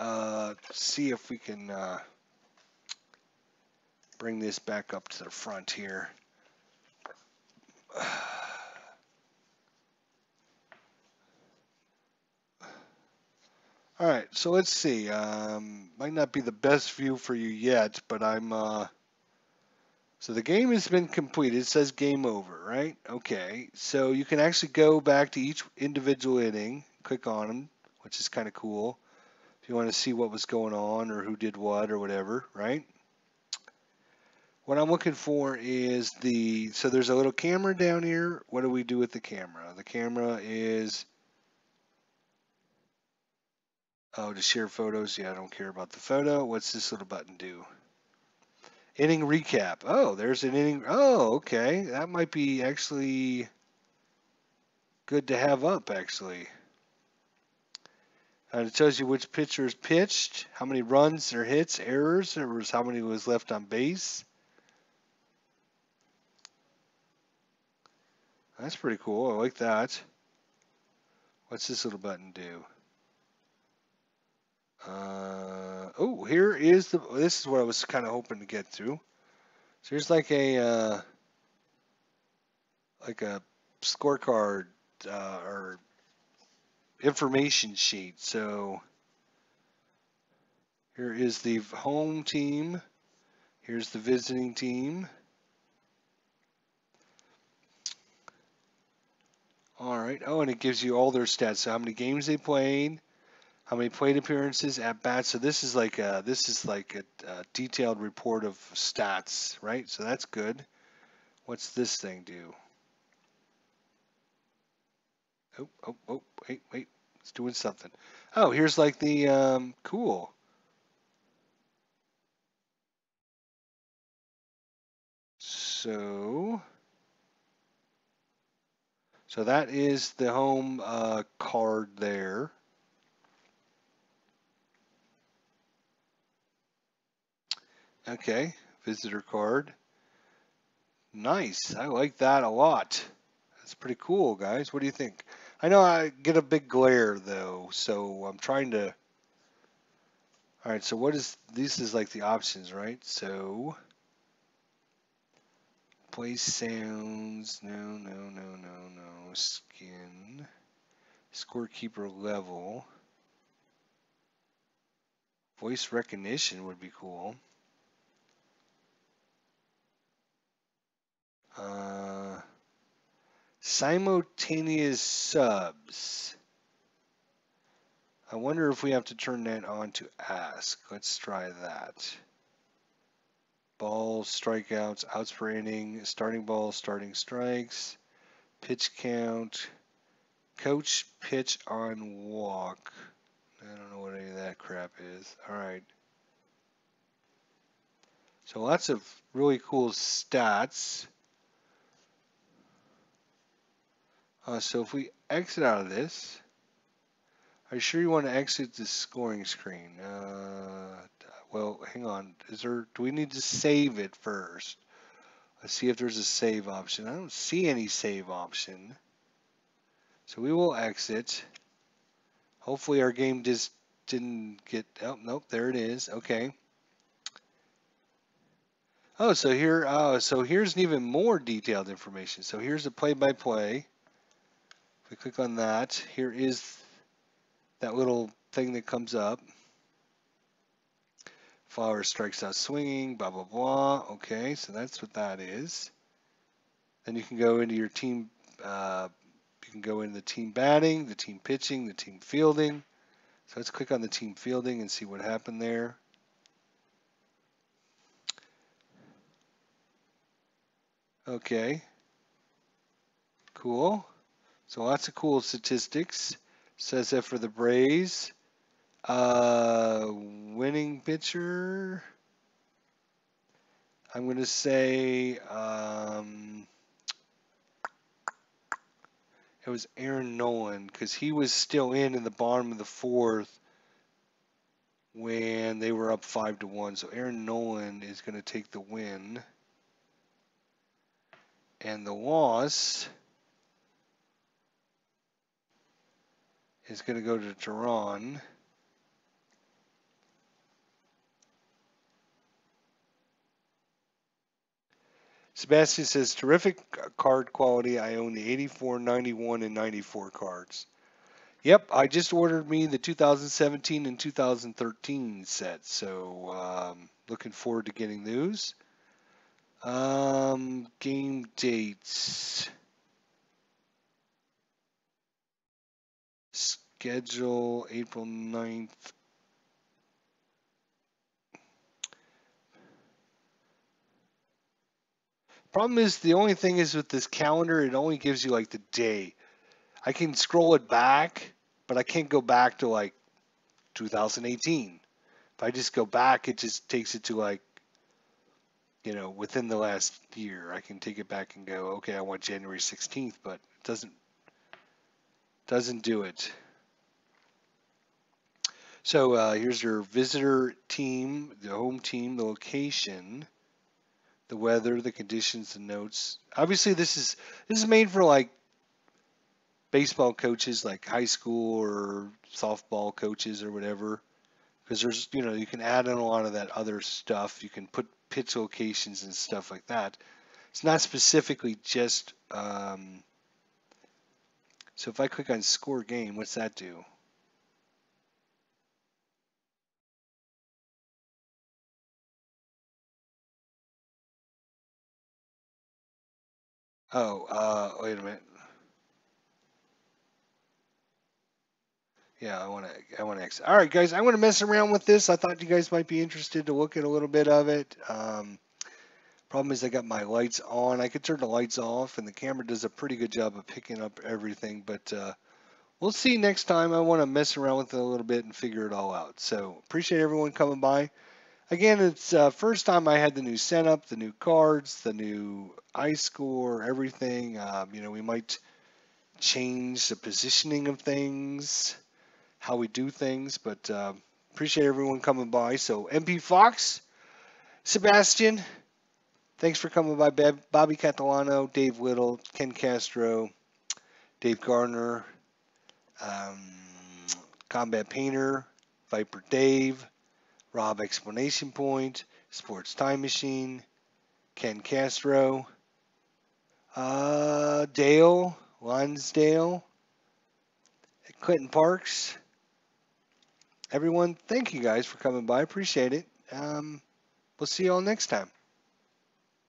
see if we can bring this back up to the front here. All right, so let's see. Might not be the best view for you yet, but I'm. So the game has been completed. It says game over, right? Okay, so you can actually go back to each individual inning, click on them, which is kind of cool. If you want to see what was going on or who did what or whatever, right? What I'm looking for is so there's a little camera down here. What do we do with the camera? The camera is, oh, to share photos. Yeah, I don't care about the photo. What's this little button do? Inning recap. Oh, there's an inning. Oh, okay. That might be actually good to have up, actually. It tells you which pitchers pitched, how many runs or hits, errors, or how many was left on base. That's pretty cool. I like that. What's this little button do? Oh, here is this is what I was kind of hoping to get through. So here's like a scorecard or information sheet. So here is the home team. Here's the visiting team. All right. Oh, and it gives you all their stats. So how many games they played, how many plate appearances, at bats. So this is like a detailed report of stats, right? So that's good. What's this thing do? Oh, wait. It's doing something. Oh, here's like the cool. So that is the home card there. Okay, visitor card. Nice. I like that a lot. That's pretty cool, guys. What do you think? I know I get a big glare though, so I'm trying to. All right, so what is this is like the options, right? So play sounds, no. Skin, scorekeeper level, voice recognition would be cool. Simultaneous subs. I wonder if we have to turn that on to ask. Let's try that. Balls, strikeouts, outs per inning, starting balls, starting strikes, pitch count, coach pitch on walk. I don't know what any of that crap is. All right. So lots of really cool stats. So if we exit out of this, are you sure you want to exit the scoring screen? Well, hang on. Do we need to save it first? Let's see if there's a save option. I don't see any save option. So we will exit. Hopefully our game just didn't get, oh, nope, there it is. Okay. Oh, so here's even more detailed information. So here's a play-by-play. If we click on that, here is that little thing that comes up. Flower strikes out swinging, blah, blah, blah. Okay, so that's what that is. Then you can go into your team, you can go into the team batting, the team pitching, the team fielding. So let's click on the team fielding and see what happened there. Okay, cool. So lots of cool statistics. Says that for the Braves, winning pitcher, I'm going to say it was Aaron Nolan because he was still in the bottom of the fourth when they were up 5-1. So Aaron Nolan is going to take the win. And the loss is going to go to Duran. Sebastian says, terrific card quality. I own the 84, 91, and 94 cards. Yep, I just ordered me the 2017 and 2013 set, so looking forward to getting those. Game dates. Schedule April 9th. Problem is, the only thing is with this calendar, it only gives you like the day. I can scroll it back, but I can't go back to like 2018. If I just go back, it just takes it to like, within the last year. I can take it back and go, okay, I want January 16th, but it doesn't do it. So here's your visitor team, the home team, the location, the weather, the conditions, the notes. Obviously, this is made for like baseball coaches, like high school or softball coaches or whatever, because there's you can add in a lot of that other stuff. You can put pitch locations and stuff like that. It's not specifically just. So if I click on score game, what's that do? Oh, wait a minute. Yeah, I want to exit. All right, guys, I'm going to mess around with this. I thought you guys might be interested to look at a little bit of it. Problem is I got my lights on. I could turn the lights off, and the camera does a pretty good job of picking up everything. But we'll see next time. I want to mess around with it a little bit and figure it all out. So appreciate everyone coming by. Again, it's first time I had the new setup, the new cards, the new ice score, everything. We might change the positioning of things, how we do things, but appreciate everyone coming by. So MP Fox, Sebastian, Thanks for coming by, Bobby Catalano, Dave Whittle, Ken Castro, Dave Gardner, um, Combat Painter, Viper Dave, Rob Explanation Point, Sports Time Machine, Ken Castro, Dale, Lonsdale, Clinton Parks. Everyone, thank you guys for coming by. Appreciate it. We'll see you all next time.